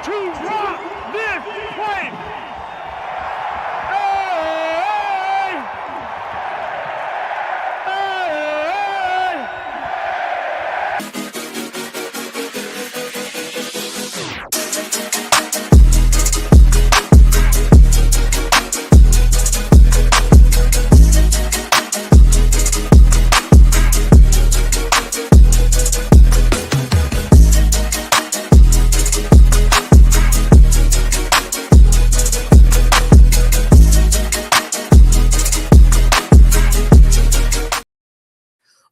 to rock this place.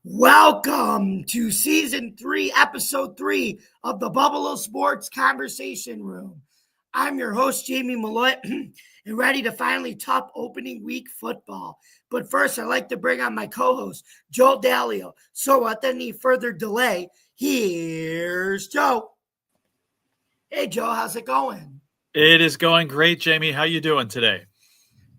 Welcome to Season 3, Episode 3 of the Buffalo Sports Conversation Room. I'm your host, Jamie Malloy, and ready to finally top opening week football. But first, I'd like to bring on my co-host, Joe Dalio. So without any further delay, here's Joe. Hey, Joe, how's it going? It is going great, Jamie. How you doing today?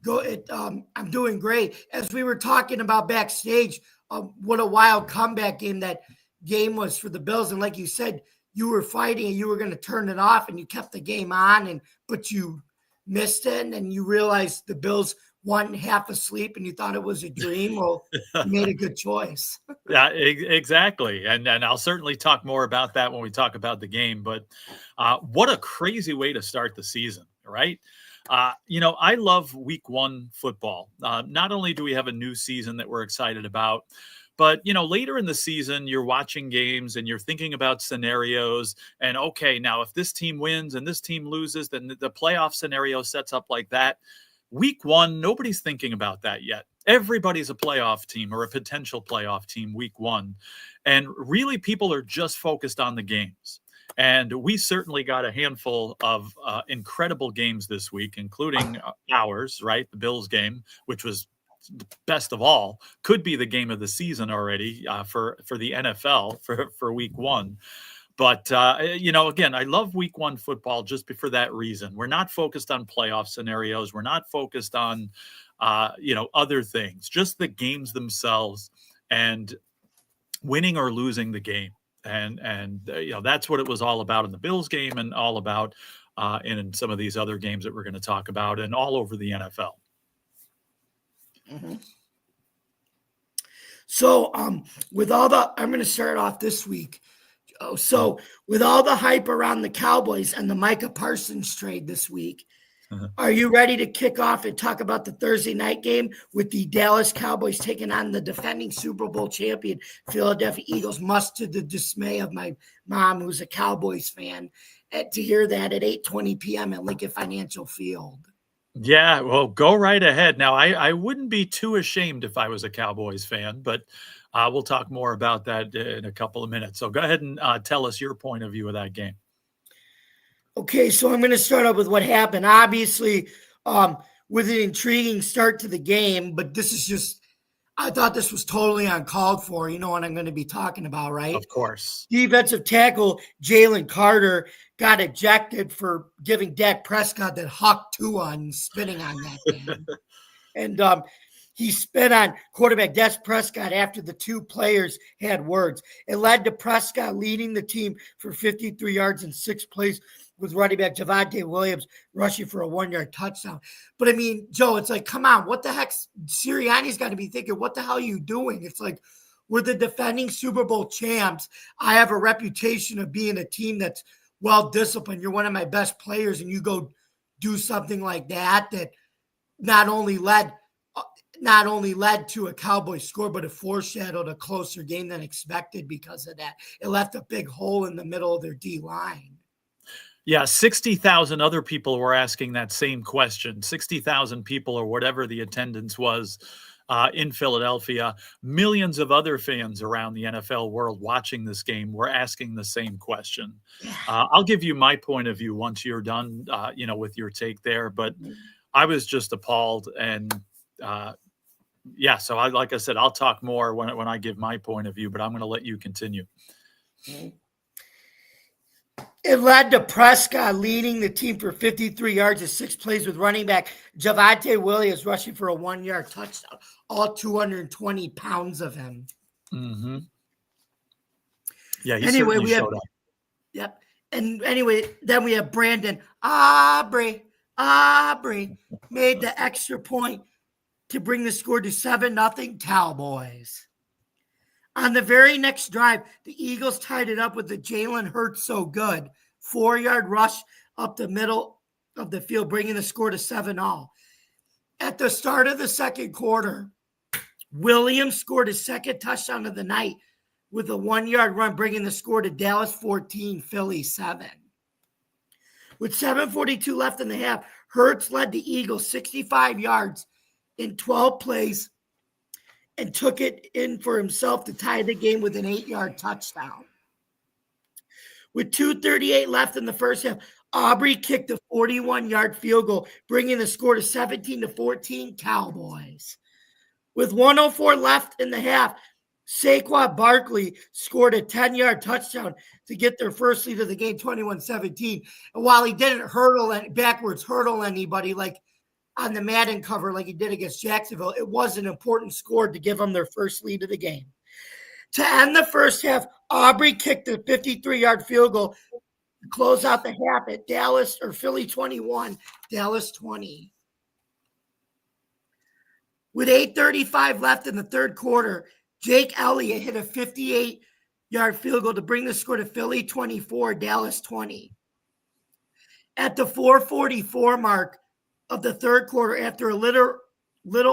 I'm doing great. As we were talking about backstage, what a wild comeback game that game was for the Bills. And like you said, you were fighting and you were going to turn it off and you kept the game on, but you missed it and you realized the Bills won half asleep and you thought it was a dream. Well, you made a good choice. Yeah, exactly. And I'll certainly talk more about that when we talk about the game. But what a crazy way to start the season, right? I love week one football. Not only do we have a new season that we're excited about, but, later in the season, you're watching games and you're thinking about scenarios. And, okay, now if this team wins and this team loses, then the playoff scenario sets up like that. Week one, nobody's thinking about that yet. Everybody's a playoff team or a potential playoff team week one. And really, people are just focused on the games. And we certainly got a handful of incredible games this week, including ours, right? The Bills game, which was the best of all, could be the game of the season already for the NFL for week one. But, again, I love week one football just for that reason. We're not focused on playoff scenarios. We're not focused on, other things, just the games themselves and winning or losing the game. And that's what it was all about in the Bills game and all about in some of these other games that we're going to talk about and all over the NFL. Mm-hmm. So I'm going to start off this week. So with all the hype around the Cowboys and the Micah Parsons trade this week, are you ready to kick off and talk about the Thursday night game with the Dallas Cowboys taking on the defending Super Bowl champion Philadelphia Eagles, much to the dismay of my mom, who's a Cowboys fan, to hear that at 8:20 p.m. at Lincoln Financial Field? Yeah, well, go right ahead. Now, I wouldn't be too ashamed if I was a Cowboys fan, but we'll talk more about that in a couple of minutes. So go ahead and tell us your point of view of that game. Okay, so I'm going to start off with what happened. Obviously, with an intriguing start to the game, but I thought this was totally uncalled for. You know what I'm going to be talking about, right? Of course. Defensive tackle Jalen Carter got ejected for giving Dak Prescott that Hawk 2 on spinning on that game. And he spit on quarterback Dak Prescott after the two players had words. It led to Prescott leading the team for 53 yards in 6 plays, with running back Javonte Williams rushing for a 1-yard touchdown. But, I mean, Joe, it's like, come on, what the heck? Sirianni's got to be thinking, what the hell are you doing? It's like, we're the defending Super Bowl champs. I have a reputation of being a team that's well-disciplined. You're one of my best players, and you go do something like that not only led to a Cowboy score, but it foreshadowed a closer game than expected because of that. It left a big hole in the middle of their D-line. Yeah, 60,000 other people were asking that same question. 60,000 people or whatever the attendance was in Philadelphia. Millions of other fans around the NFL world watching this game were asking the same question. I'll give you my point of view once you're done, with your take there. But I was just appalled. And so like I said, I'll talk more when I give my point of view, but I'm going to let you continue. Mm-hmm. It led to Prescott leading the team for 53 yards and 6 plays with running back Javonte Williams rushing for a 1-yard touchdown, all 220 pounds of him. Mm-hmm. Yeah, he anyway, certainly showed up. Yep. And anyway, then we have Brandon Aubrey made the extra point to bring the score to 7-0 Cowboys. On the very next drive, the Eagles tied it up with the Jalen Hurts so good 4-yard rush up the middle of the field, bringing the score to 7-0. At the start of the second quarter, Williams scored his second touchdown of the night with a 1-yard run, bringing the score to Dallas 14, Philly 7. With 7:42 left in the half, Hurts led the Eagles 65 yards in 12 plays and took it in for himself to tie the game with an 8-yard touchdown. With 2:38 left in the first half, Aubrey kicked a 41-yard field goal, bringing the score to 17-14 Cowboys. With 1:04 left in the half, Saquon Barkley scored a 10-yard touchdown to get their first lead of the game, 21-17. And while he didn't hurdle anybody like on the Madden cover like he did against Jacksonville, it was an important score to give them their first lead of the game. To end the first half, Aubrey kicked a 53-yard field goal to close out the half at Philly 21, Dallas 20. With 8:35 left in the third quarter, Jake Elliott hit a 58-yard field goal to bring the score to Philly 24, Dallas 20. At the 4:44 mark of the third quarter, after a little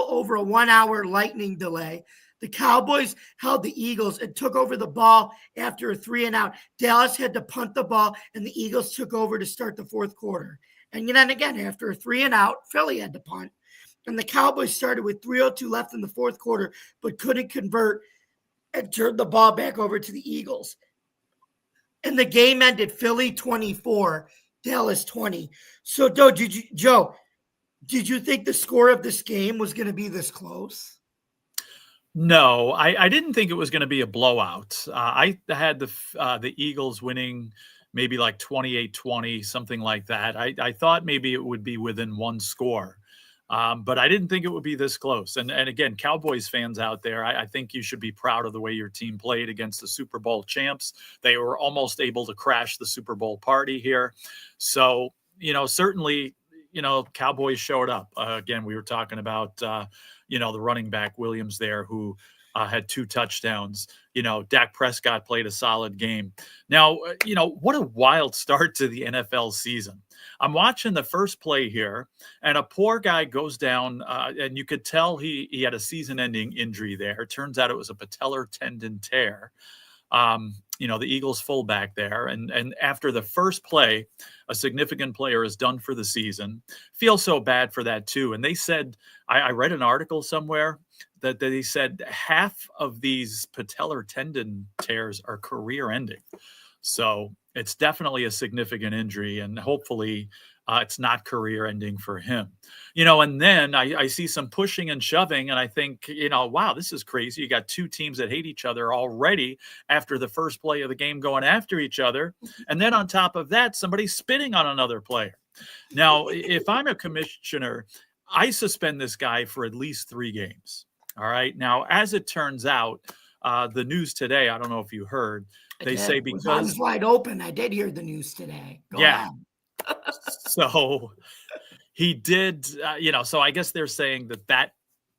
over a 1-hour lightning delay, the Cowboys held the Eagles and took over the ball after a 3-and-out. Dallas had to punt the ball, and the Eagles took over to start the fourth quarter. And then again, after a 3-and-out, Philly had to punt. And the Cowboys started with 3:02 left in the fourth quarter, but couldn't convert and turned the ball back over to the Eagles. And the game ended Philly 24, Dallas 20. So, Joe, did you think the score of this game was going to be this close? No, I didn't think it was going to be a blowout. I had the Eagles winning maybe like 28-20, something like that. I thought maybe it would be within one score. But I didn't think it would be this close. And again, Cowboys fans out there, I think you should be proud of the way your team played against the Super Bowl champs. They were almost able to crash the Super Bowl party here. So, certainly, Cowboys showed up. Again, we were talking about, the running back Williams there who had 2 touchdowns. Dak Prescott played a solid game. Now, what a wild start to the NFL season. I'm watching the first play here, and a poor guy goes down, and you could tell he had a season-ending injury there. Turns out it was a patellar tendon tear. The Eagles fullback there. And after the first play, a significant player is done for the season. Feel so bad for that too. And they said, I read an article somewhere that they said half of these patellar tendon tears are career ending. So it's definitely a significant injury, and hopefully it's not career ending for him. And then I see some pushing and shoving, and I think, wow, this is crazy. You got 2 teams that hate each other already after the first play of the game going after each other. And then on top of that, somebody spitting on another player. Now, if I'm a commissioner, I suspend this guy for at least 3 games. All right. Now, as it turns out, the news today, I don't know if you heard, they say because I was wide open. I did hear the news today. Go on. So he did, so I guess they're saying that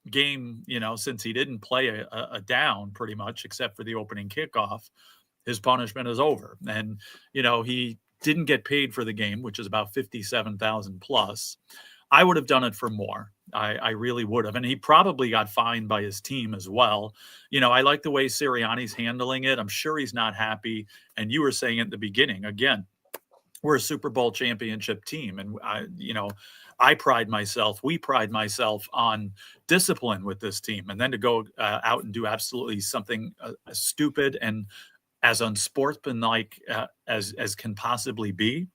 game, since he didn't play a down pretty much, except for the opening kickoff, his punishment is over. And, he didn't get paid for the game, which is about $57,000 plus. I would have done it for more. I really would have. And he probably got fined by his team as well. I like the way Sirianni's handling it. I'm sure he's not happy. And you were saying at the beginning, again, we're a Super Bowl championship team. And, we pride myself on discipline with this team. And then to go out and do absolutely something stupid and as unsportsmanlike as can possibly be,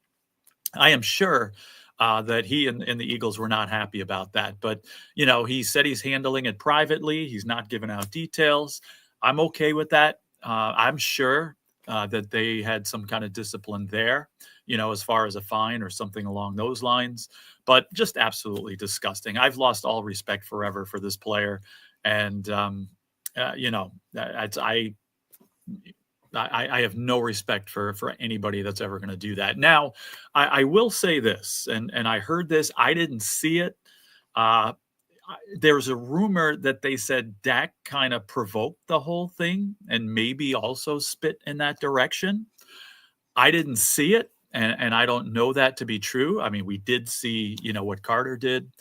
I am sure that he and the Eagles were not happy about that. But, he said he's handling it privately. He's not giving out details. I'm okay with that. I'm sure that they had some kind of discipline there, as far as a fine or something along those lines. But just absolutely disgusting. I've lost all respect forever for this player. And, I have no respect for anybody that's ever going to do that. Now, I will say this, and I heard this. I didn't see it. There's a rumor that they said Dak kind of provoked the whole thing and maybe also spit in that direction. I didn't see it, and I don't know that to be true. I mean, we did see, what Carter did,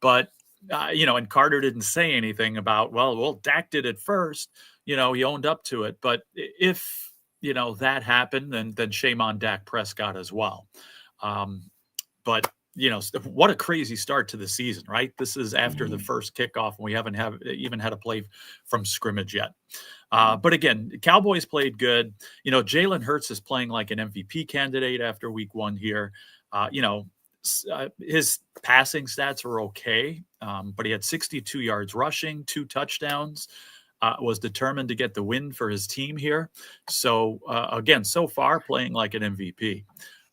but and Carter didn't say anything about, well, Dak did it first. He owned up to it. But if that happened, then shame on Dak Prescott as well. But what a crazy start to the season, right? This is after the first kickoff, and we haven't even had a play from scrimmage yet. But again, Cowboys played good. Jalen Hurts is playing like an MVP candidate after week 1 here. His passing stats were okay, but he had 62 yards rushing, 2 touchdowns, was determined to get the win for his team here. So again, so far playing like an MVP.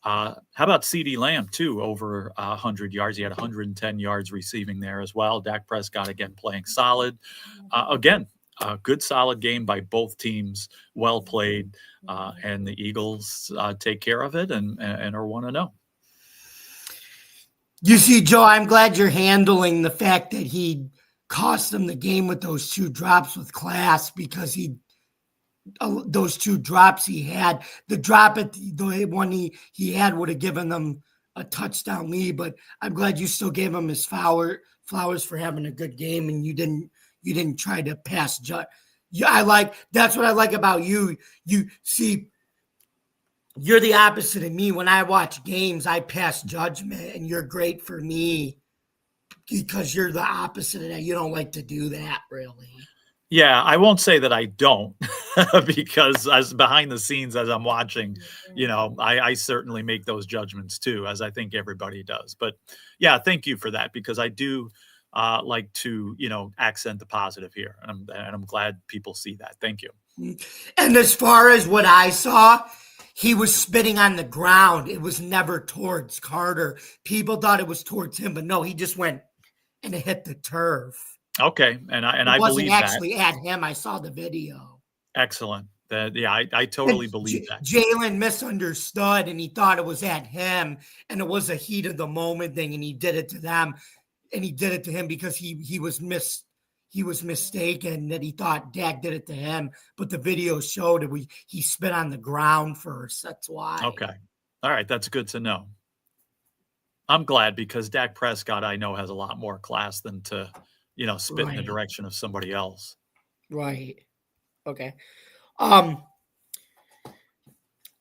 How about CeeDee Lamb too, over 100 yards? He had 110 yards receiving there as well. Dak Prescott again playing solid. Again, a good solid game by both teams, well played, and the Eagles take care of it and are 1-0. You see, Joe, I'm glad you're handling the fact that he cost them the game with those 2 drops with class, because those 2 drops he had, the drop at the one he had would have given them a touchdown lead. But I'm glad you still gave him his flowers for having a good game, and you didn't try to pass judge. Yeah, that's what I like about you. You see, you're the opposite of me. When I watch games, I pass judgment, and you're great for me because you're the opposite of that. You don't like to do that, really. Yeah, I won't say that I don't, because as behind the scenes, as I'm watching, I certainly make those judgments too, as I think everybody does. But yeah, thank you for that, because I do like to, accent the positive here. And I'm glad people see that. Thank you. And as far as what I saw, he was spitting on the ground. It was never towards Carter. People thought it was towards him, but no, he just went and it hit the turf. Okay, and I believe that. It wasn't actually at him. I saw the video. Excellent. I totally believe that. Jalen misunderstood, and he thought it was at him, and it was a heat of the moment thing, and he did it to them, and he did it to him because he was mistaken that he thought Dak did it to him, but the video showed it. He spit on the ground first. That's why. Okay. All right. That's good to know. I'm glad, because Dak Prescott, I know, has a lot more class than to, spit in the direction of somebody else. Right. Okay.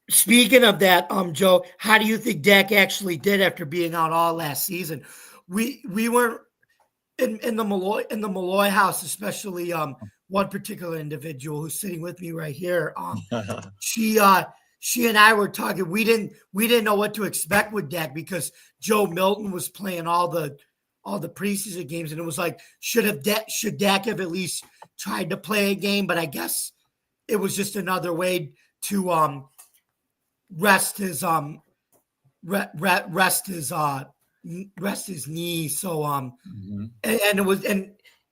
Speaking of that, Joe, how do you think Dak actually did after being out all last season? We were in the Malloy house, especially one particular individual who's sitting with me right here. She and I were talking. We didn't know what to expect with Dak, because Joe Milton was playing all the preseason games, and it was like, should Dak have at least tried to play a game? But I guess it was just another way to rest his knee. So and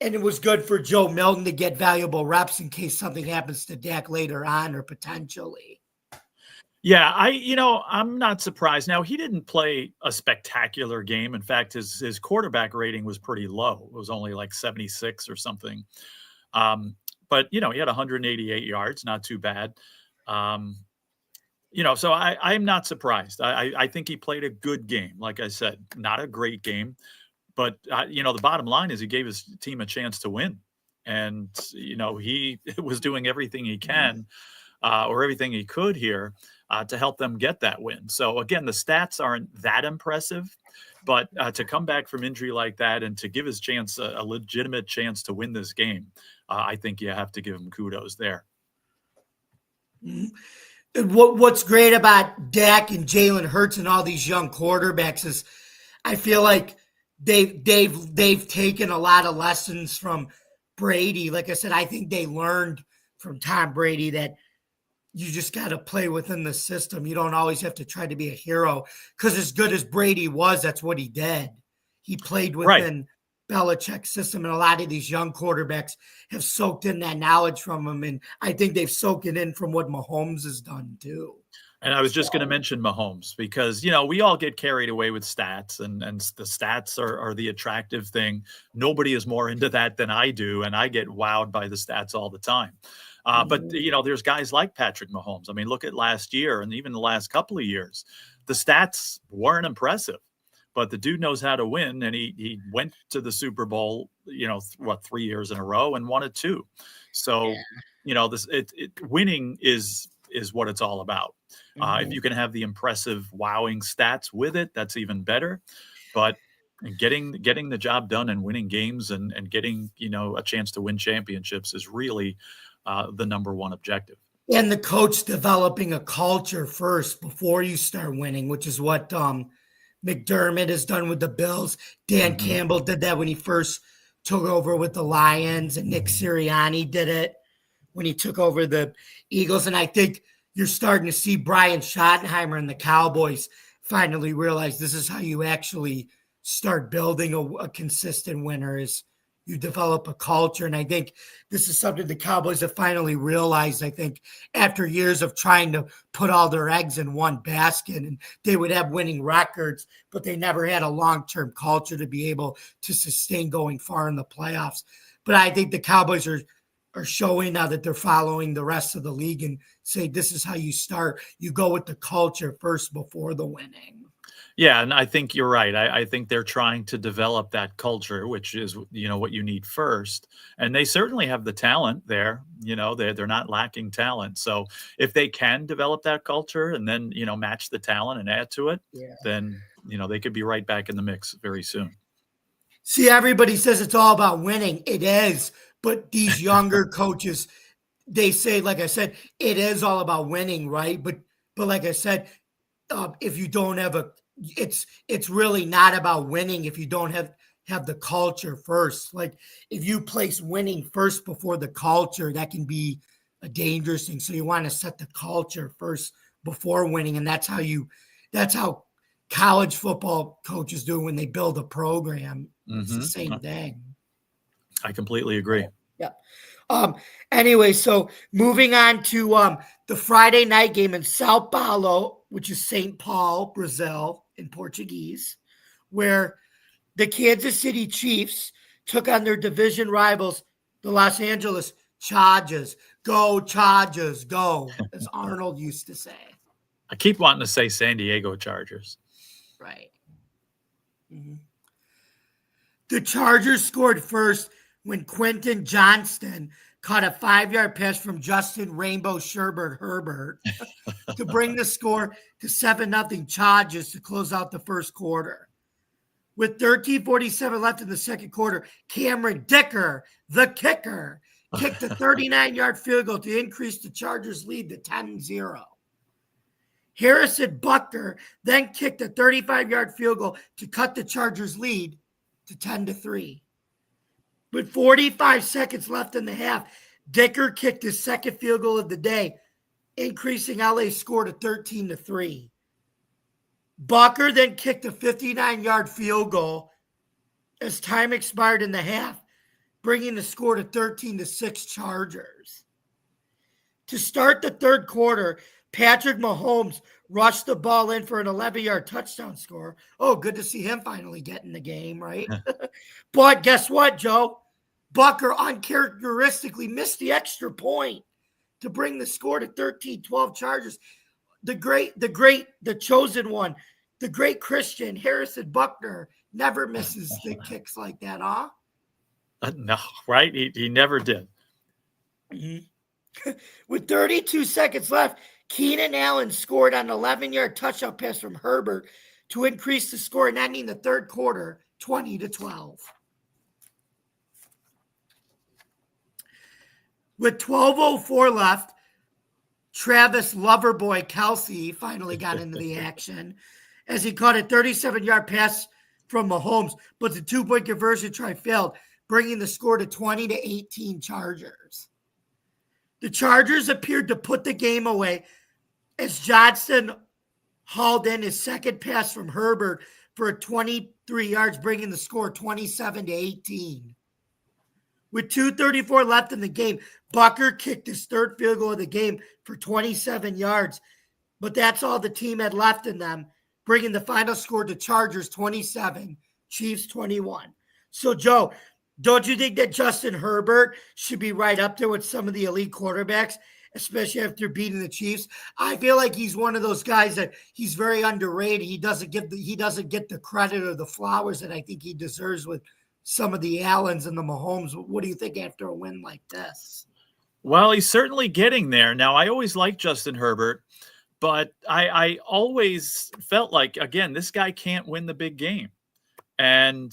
it was good for Joe Milton to get valuable reps in case something happens to Dak later on, or potentially. Yeah, I'm not surprised. Now, he didn't play a spectacular game. In fact, his quarterback rating was pretty low. It was only like 76 or something. But, he had 188 yards, not too bad. So I'm not surprised. I think he played a good game. Like I said, not a great game. But, the bottom line is he gave his team a chance to win. And, he was doing everything he can or everything he could here to help them get that win. So, again, the stats aren't that impressive. But to come back from injury like that and to give his chance a legitimate chance to win this game, I think you have to give him kudos there. What's great about Dak and Jalen Hurts and all these young quarterbacks is I feel like they've taken a lot of lessons from Brady. Like I said, I think they learned from Tom Brady that you just got to play within the system. You don't always have to try to be a hero, because as good as Brady was, that's what he did. He played within Belichick system, and a lot of these young quarterbacks have soaked in that knowledge from him, and I think they've soaked it in from what Mahomes has done too. And I was just going to mention Mahomes because, you know, we all get carried away with stats, and the stats are the attractive thing. Nobody is more into that than I do, and I get wowed by the stats all the time. But, you know, there's guys like Patrick Mahomes. I mean, look at last year and even the last couple of years. The stats weren't impressive, but the dude knows how to win, and he went to the Super Bowl, you know, 3 years in a row and won it 2. So, you know, winning is what it's all about. If you can have the impressive, wowing stats with it, that's even better. But getting the job done and winning games and getting, you know, a chance to win championships is really the number one objective. And the coach developing a culture first before you start winning, which is what McDermott has done with the Bills. Dan Campbell did that when he first took over with the Lions, and Nick Sirianni did it when he took over the Eagles. And I think you're starting to see Brian Schottenheimer and the Cowboys finally realize this is how you actually start building a consistent winner, is you develop a culture. And I think this is something the Cowboys have finally realized, I think, after years of trying to put all their eggs in one basket, and they would have winning records, but they never had a long-term culture to be able to sustain going far in the playoffs. But I think the Cowboys are showing now that they're following the rest of the league and say, this is how you start. You go with the culture first before the winning. Yeah, and I think you're right. I think they're trying to develop that culture, which is, you know, what you need first. And they certainly have the talent there. You know, they're not lacking talent. So if they can develop that culture and then, you know, match the talent and add to it, then, you know, they could be right back in the mix very soon. See, everybody says it's all about winning. It is. But these younger coaches, they say, like I said, it is all about winning, right? But like I said, if you don't have it's really not about winning if you don't have the culture first. Like if you place winning first before the culture, that can be a dangerous thing. So you want to set the culture first before winning, and that's how college football coaches do when they build a program. It's the same thing. I completely agree. Yeah. Anyway, so moving on to the Friday night game in Sao Paulo, which is St. Paul, Brazil in Portuguese, where the Kansas City Chiefs took on their division rivals, the Los Angeles Chargers. Go Chargers, go, as Arnold used to say. I keep wanting to say San Diego Chargers. Right. The Chargers scored first when Quentin Johnston caught a 5-yard pass from Justin Rainbow Sherbert Herbert to bring the score to 7-0 Chargers to close out the first quarter. With 13:47 left in the second quarter, Cameron Dicker, the kicker, kicked a 39-yard field goal to increase the Chargers' lead to 10-0. Harrison Butker then kicked a 35-yard field goal to cut the Chargers' lead to 10-3. With 45 seconds left in the half, Dicker kicked his second field goal of the day, increasing LA's score to 13-3. Bucker then kicked a 59-yard field goal as time expired in the half, bringing the score to 13-6 Chargers. To start the third quarter, Patrick Mahomes rushed the ball in for an 11-yard touchdown score. Oh, good to see him finally get in the game, right? But guess what, Joe? Bucker uncharacteristically missed the extra point to bring the score to 13-12 Chargers. The chosen one, the great Christian, Harrison Buckner, never misses the kicks like that, huh? No, right? He never did. With 32 seconds left, Keenan Allen scored on an 11-yard touchdown pass from Herbert to increase the score and ending the third quarter 20-12. With 12:04 left, Travis Loverboy Kelsey finally got into the action as he caught a 37-yard pass from Mahomes, but the two-point conversion try failed, bringing the score to 20-18 Chargers. The Chargers appeared to put the game away as Johnston hauled in his second pass from Herbert for 23 yards, bringing the score 27-18. With 2:34 left in the game, Bucker kicked his third field goal of the game for 27 yards, but that's all the team had left in them, bringing the final score to Chargers 27, Chiefs 21. So, Joe, don't you think that Justin Herbert should be right up there with some of the elite quarterbacks, especially after beating the Chiefs? I feel like he's one of those guys that he's very underrated. He doesn't get the credit or the flowers that I think he deserves with some of the Allens and the Mahomes. What do you think after a win like this? Well, he's certainly getting there. Now, I always liked Justin Herbert, but I always felt like, again, this guy can't win the big game. And,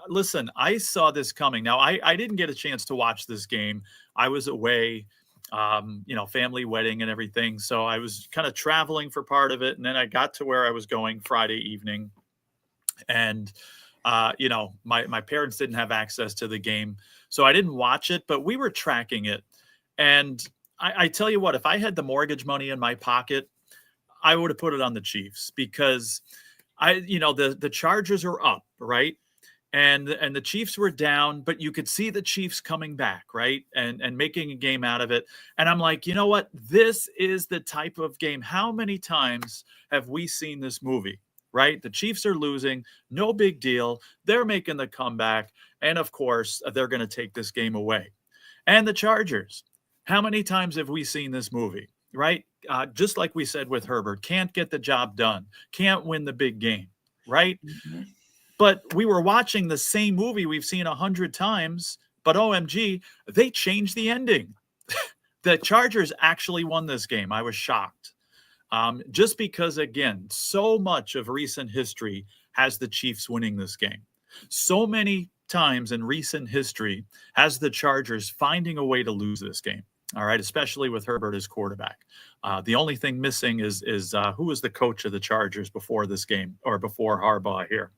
listen, I saw this coming. Now, I didn't get a chance to watch this game. I was away, family wedding and everything. So I was kind of traveling for part of it. And then I got to where I was going Friday evening. And, my parents didn't have access to the game. So I didn't watch it, but we were tracking it. And I tell you what, if I had the mortgage money in my pocket, I would have put it on the Chiefs because the Chargers are up, right? And the Chiefs were down, but you could see the Chiefs coming back, right? And making a game out of it. And I'm like, you know what? This is the type of game. How many times have we seen this movie, right? The Chiefs are losing. No big deal. They're making the comeback. And of course, they're going to take this game away. And the Chargers, how many times have we seen this movie, right? Just like we said with Herbert, can't get the job done, can't win the big game, right? Mm-hmm. But we were watching the same movie we've seen 100 times, but OMG, they changed the ending. The Chargers actually won this game. I was shocked. Just because, again, so much of recent history has the Chiefs winning this game. So many times in recent history has the Chargers finding a way to lose this game. All right, especially with Herbert as quarterback. The only thing missing is who was the coach of the Chargers before this game or before Harbaugh here?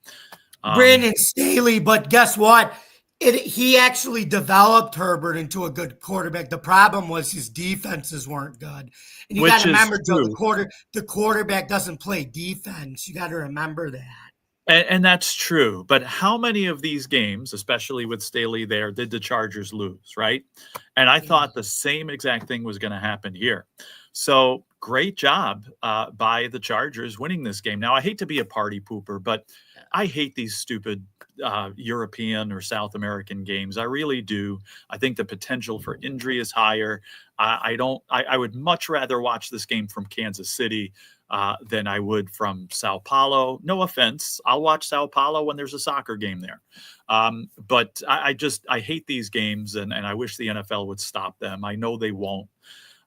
Brandon Staley, but guess what? He actually developed Herbert into a good quarterback. The problem was his defenses weren't good. And you got to remember, Joe, the quarterback doesn't play defense. You got to remember that. And that's true. But how many of these games, especially with Staley there, did the Chargers lose, right? And I thought the same exact thing was going to happen here. So great job by the Chargers winning this game. Now, I hate to be a party pooper, but I hate these stupid European or South American games. I really do. I think the potential for injury is higher. I would much rather watch this game from Kansas City than I would from Sao Paulo. No offense. I'll watch Sao Paulo when there's a soccer game there. But I hate these games, and I wish the NFL would stop them. I know they won't.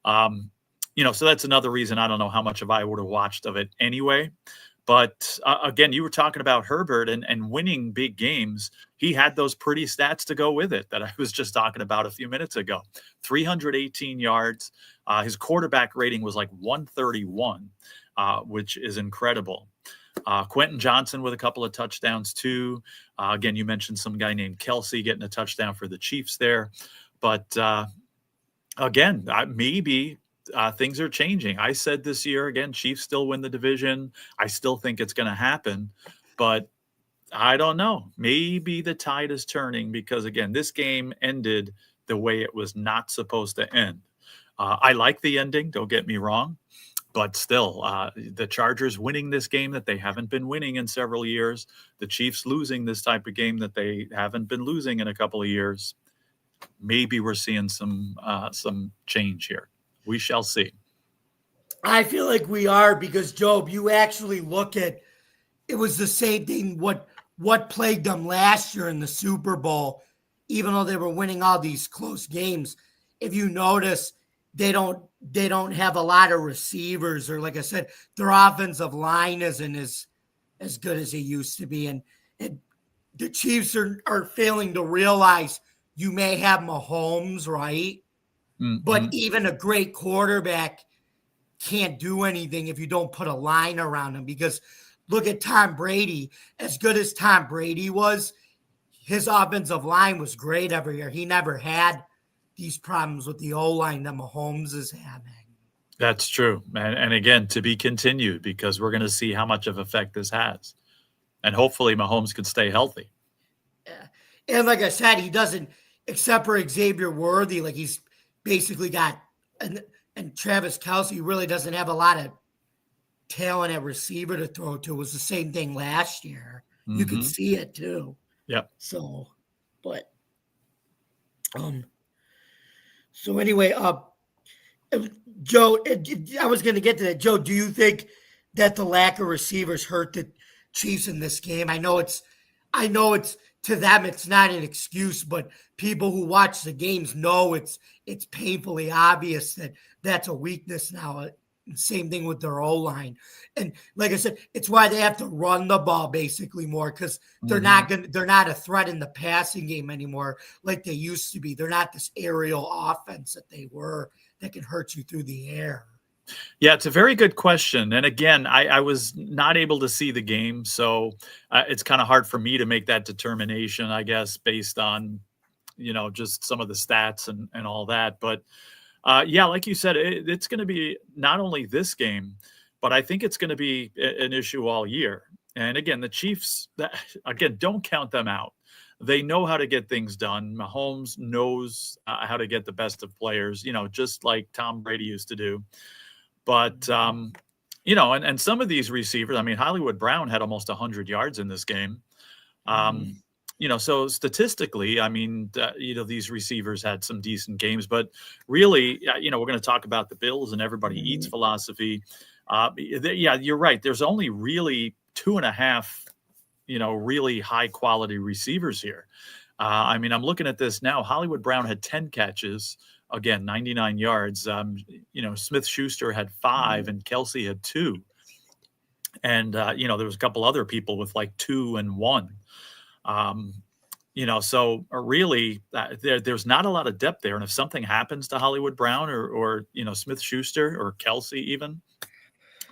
So that's another reason I don't know how much of I would have watched of it anyway. But again, you were talking about Herbert and winning big games. He had those pretty stats to go with it that I was just talking about a few minutes ago. 318 yards. His quarterback rating was like 131, which is incredible. Quentin Johnson with a couple of touchdowns too. Again, you mentioned some guy named Kelsey getting a touchdown for the Chiefs there. But again, maybe things are changing. I said this year, again, Chiefs still win the division. I still think it's going to happen, but I don't know. Maybe the tide is turning because, again, this game ended the way it was not supposed to end. I like the ending, don't get me wrong, but still, the Chargers winning this game that they haven't been winning in several years, the Chiefs losing this type of game that they haven't been losing in a couple of years, maybe we're seeing some change here. We shall see. I feel like we are because, Job, you actually look at it was the same thing what plagued them last year in the Super Bowl, even though they were winning all these close games. If you notice, they don't have a lot of receivers, or like I said, their offensive line isn't as good as it used to be. And the Chiefs are failing to realize you may have Mahomes, right? Mm-hmm. But even a great quarterback can't do anything if you don't put a line around him. Because look at Tom Brady. As good as Tom Brady was, his offensive line was great every year. He never had these problems with the O-line that Mahomes is having. That's true. And again, to be continued, because we're going to see how much of effect this has. And hopefully Mahomes can stay healthy. Yeah. And like I said, he doesn't, except for Xavier Worthy, like he's basically got, and Travis Kelce really doesn't have a lot of talent at receiver to throw to. It was the same thing last year. You could see it too. Yep. So, but, so anyway, Joe, I was going to get to that. Joe, do you think that the lack of receivers hurt the Chiefs in this game? I know it's to them, it's not an excuse, but people who watch the games know it's painfully obvious that that's a weakness now. Same thing with their O-line. And like I said, it's why they have to run the ball basically more, because they're not a threat in the passing game anymore like they used to be. They're not this aerial offense that they were that can hurt you through the air. Yeah, it's a very good question. And again, I was not able to see the game, so it's kind of hard for me to make that determination, I guess, based on, just some of the stats and all that. But yeah, like you said, it's going to be not only this game, but I think it's going to be an issue all year. And again, the Chiefs, don't count them out. They know how to get things done. Mahomes knows how to get the best of players, just like Tom Brady used to do. But, and some of these receivers, I mean, Hollywood Brown had almost 100 yards in this game. So statistically, I mean, these receivers had some decent games, but really, we're going to talk about the Bills and everybody eats philosophy. Yeah, you're right. There's only really 2.5, really high quality receivers here. I mean, I'm looking at this now. Hollywood Brown had 10 catches, again, 99 yards. Smith-Schuster had 5 and Kelce had 2. And, there was a couple other people with like 2 and 1. So really there's not a lot of depth there. And if something happens to Hollywood Brown or Smith-Schuster or Kelce even,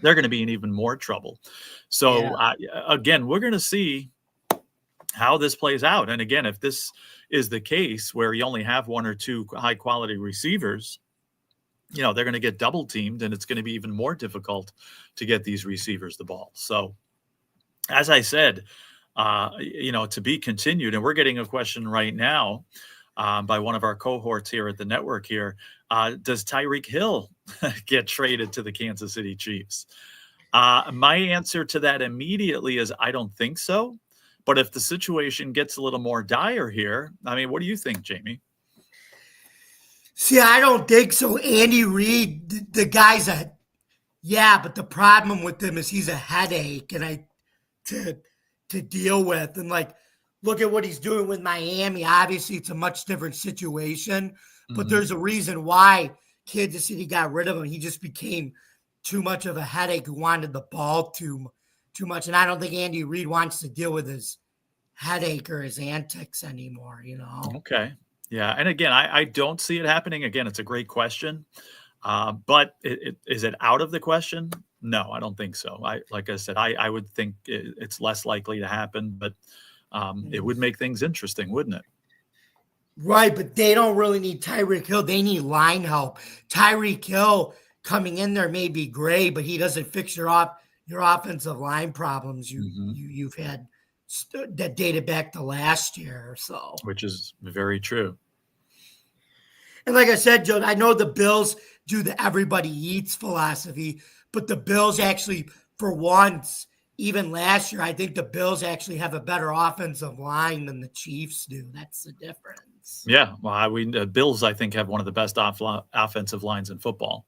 they're going to be in even more trouble. So again, we're going to see how this plays out. And again, if this is the case where you only have 1 or 2 high quality receivers, they're going to get double teamed, and it's going to be even more difficult to get these receivers the ball. So as I said, to be continued. And we're getting a question right now by one of our cohorts here at the network here. Does Tyreek Hill get traded to the Kansas City Chiefs? My answer to that immediately is I don't think so. But if the situation gets a little more dire here, I mean, what do you think, Jamie? See, I don't think so. Andy Reid, the guy's but the problem with him is he's a headache to deal with. And like, look at what he's doing with Miami. Obviously, it's a much different situation, but there's a reason why Kansas City got rid of him. He just became too much of a headache who wanted the ball too much. And I don't think Andy Reid wants to deal with his headache or his antics anymore, Okay. Yeah. And again, I don't see it happening. Again, it's a great question. But is it out of the question? No, I don't think so. Like I said, I would think it's less likely to happen, but it would make things interesting, wouldn't it? Right, but they don't really need Tyreek Hill. They need line help. Tyreek Hill coming in there may be great, but he doesn't fix your offensive line problems you've had that dated back to last year or so. Which is very true. And like I said, Joe, I know the Bills do the everybody eats philosophy, but the Bills actually, for once, even last year, I think the Bills actually have a better offensive line than the Chiefs do. That's the difference. Yeah, well, the Bills, I think, have one of the best offensive lines in football.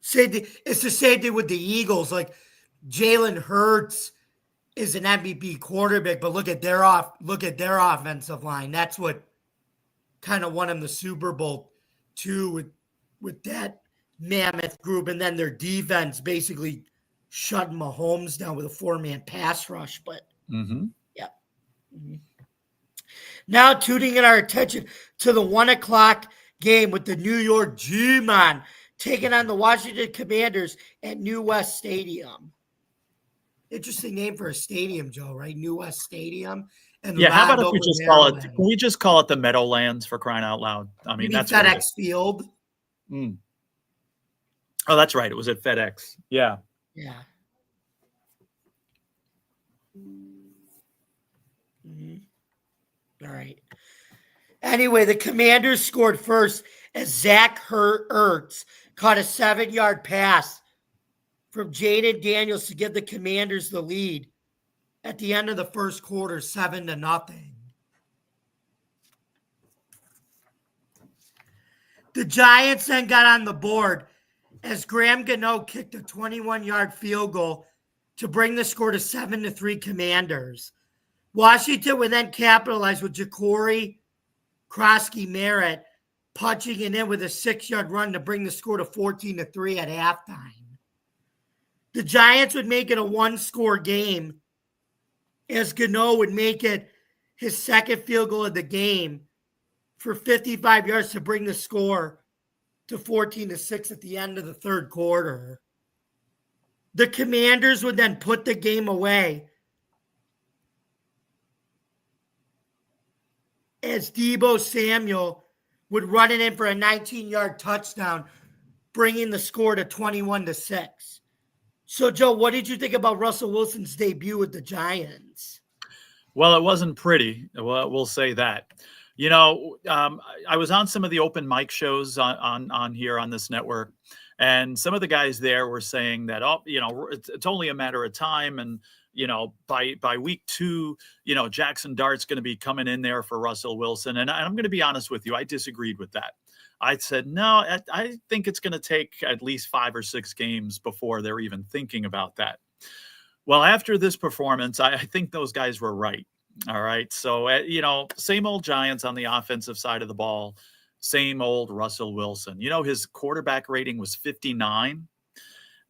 It's the same thing with the Eagles. Like Jalen Hurts is an MVP quarterback, but look at their offensive line. That's what kind of won them the Super Bowl too, with that mammoth group, and then their defense basically shut Mahomes down with a 4-man pass rush. But now tuning in our attention to the 1:00 game with the New York G-Man taking on the Washington Commanders at New West Stadium. Interesting name for a stadium, Joe, right? New West Stadium. And how about if we just call it? Can we just call it the Meadowlands, for crying out loud? I mean, that's FedEx Field. Oh, that's right. It was at FedEx. Yeah. Yeah. Mhm. All right. Anyway, the Commanders scored first as Zach Ertz caught a 7-yard pass from Jaden Daniels to give the Commanders the lead at the end of the first quarter, 7-0. The Giants then got on the board as Graham Gano kicked a 21-yard field goal to bring the score to 7-3 Commanders. Washington would then capitalize with Ja'Cory Krosky Merritt punching it in with a 6-yard run to bring the score to 14-3 at halftime. The Giants would make it a one-score game as Gano would make it his second field goal of the game for 55 yards to bring the score to 14-6 at the end of the third quarter. The Commanders would then put the game away as Deebo Samuel would run it in for a 19-yard touchdown, bringing the score to 21-6. So, Joe, what did you think about Russell Wilson's debut with the Giants? Well, it wasn't pretty. We'll say that. I was on some of the open mic shows on here on this network, and some of the guys there were saying that, it's only a matter of time, and by week 2, Jackson Dart's going to be coming in there for Russell Wilson. And I'm going to be honest with you, I disagreed with that. I said, no, I think it's going to take at least 5 or 6 games before they're even thinking about that. Well, after this performance, I think those guys were right. All right. So, same old Giants on the offensive side of the ball, same old Russell Wilson. His quarterback rating was 59.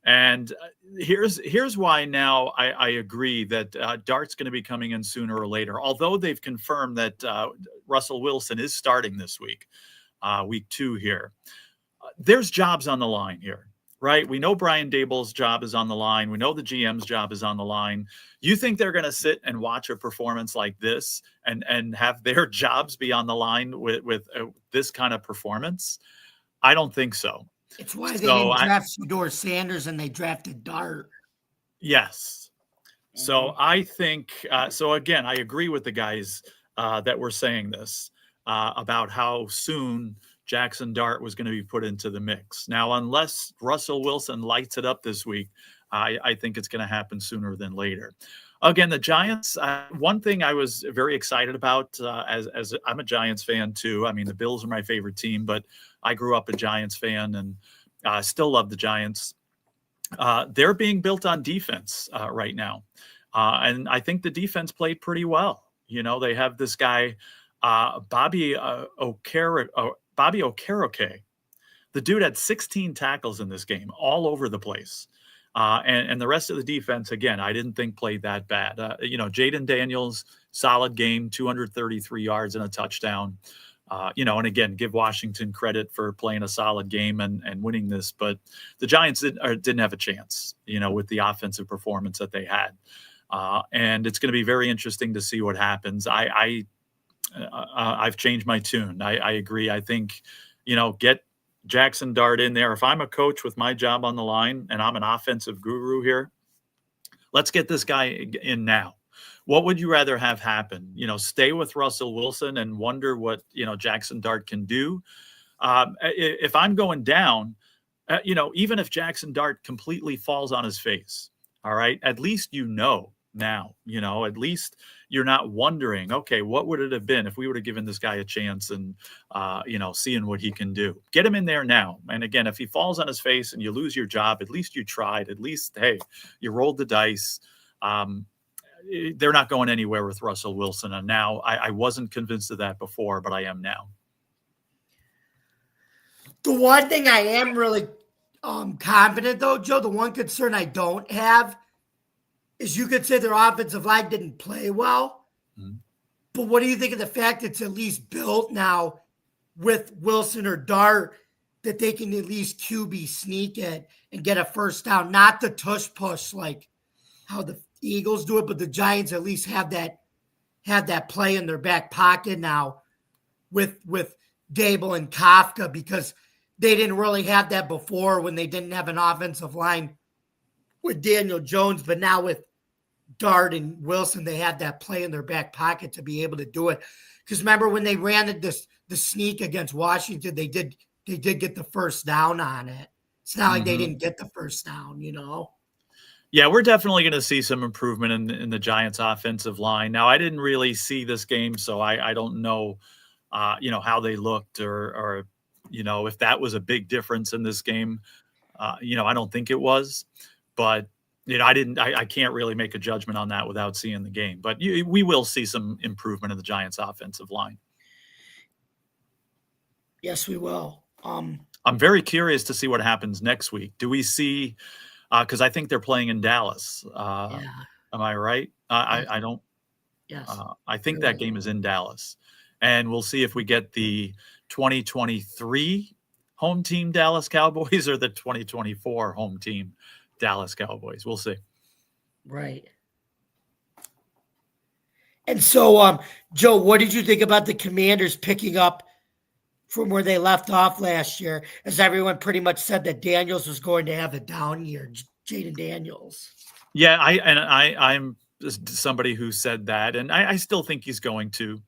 And here's why now I agree that Dart's going to be coming in sooner or later, although they've confirmed that Russell Wilson is starting this week, week 2 here. There's jobs on the line here, right? We know Brian Daboll's job is on the line. We know the GM's job is on the line. You think they're going to sit and watch a performance like this and have their jobs be on the line with this kind of performance? I don't think so. It's why they didn't draft Shedeur Sanders and they drafted Dart. Yes. So I think, again, I agree with the guys that were saying this about how soon Jackson Dart was going to be put into the mix. Now, unless Russell Wilson lights it up this week, I think it's going to happen sooner than later. Again, the Giants, one thing I was very excited about, as I'm a Giants fan too. I mean, the Bills are my favorite team, but I grew up a Giants fan and still love the Giants. They're being built on defense right now. And I think the defense played pretty well. They have this guy, Bobby Okereke. The dude had 16 tackles in this game, all over the place. And the rest of the defense, again, I didn't think played that bad. Jaden Daniels, solid game, 233 yards and a touchdown. And again, give Washington credit for playing a solid game and winning this. But the Giants didn't have a chance, with the offensive performance that they had. And it's going to be very interesting to see what happens. I've changed my tune. I agree. I think, get Jackson Dart in there. If I'm a coach with my job on the line and I'm an offensive guru here, let's get this guy in now. What would you rather have happen? Stay with Russell Wilson and wonder what, Jackson Dart can do. If I'm going down, even if Jackson Dart completely falls on his face, all right, at least now, at least you're not wondering, okay, what would it have been if we would have given this guy a chance and, seeing what he can do. Get him in there now. And again, if he falls on his face and you lose your job, at least you tried. At least, hey, you rolled the dice. They're not going anywhere with Russell Wilson. And now I wasn't convinced of that before, but I am now. The one thing I am really confident, though, Joe, the one concern I don't have is you could say their offensive line didn't play well. Mm-hmm. But what do you think of the fact it's at least built now with Wilson or Dart that they can at least QB sneak it and get a first down? Not the tush push like how the Eagles do it, but the Giants at least have that play in their back pocket now with Dable and Kafka, because they didn't really have that before when they didn't have an offensive line with Daniel Jones, but now with Dart and Wilson, they had that play in their back pocket to be able to do it. Because remember when they ran the sneak against Washington, they did get the first down on it. It's not like they didn't get the first down, you know? Yeah, we're definitely going to see some improvement in the Giants' offensive line. Now, I didn't really see this game, so I don't know, how they looked or if that was a big difference in this game. I don't think it was, but I can't really make a judgment on that without seeing the game. But we will see some improvement in the Giants' offensive line. Yes, we will. I'm very curious to see what happens next week. Do we see? Because I think they're playing in Dallas. Yeah. Am I right? I don't. Yes. I think that game is in Dallas, and we'll see if we get the 2023 home team Dallas Cowboys or the 2024 home team Dallas Cowboys. We'll see. Right. And so, Joe, what did you think about the Commanders picking up from where they left off last year, as everyone pretty much said that Daniels was going to have a down year, Jaden Daniels? Yeah, I'm somebody who said that, and I still think he's going to.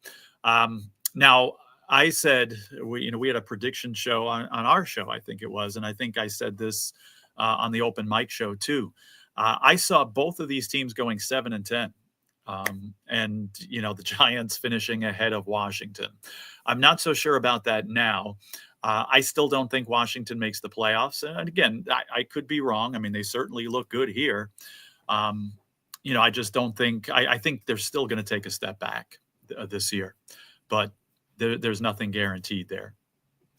Now, I said we had a prediction show on our show, I think it was, and I think I said this on the open mic show too. I saw both of these teams going 7-10. And the Giants finishing ahead of Washington. I'm not so sure about that now. I still don't think Washington makes the playoffs. And again, I could be wrong. I mean, they certainly look good here. I just don't think. I think they're still going to take a step back this year, but there's nothing guaranteed there.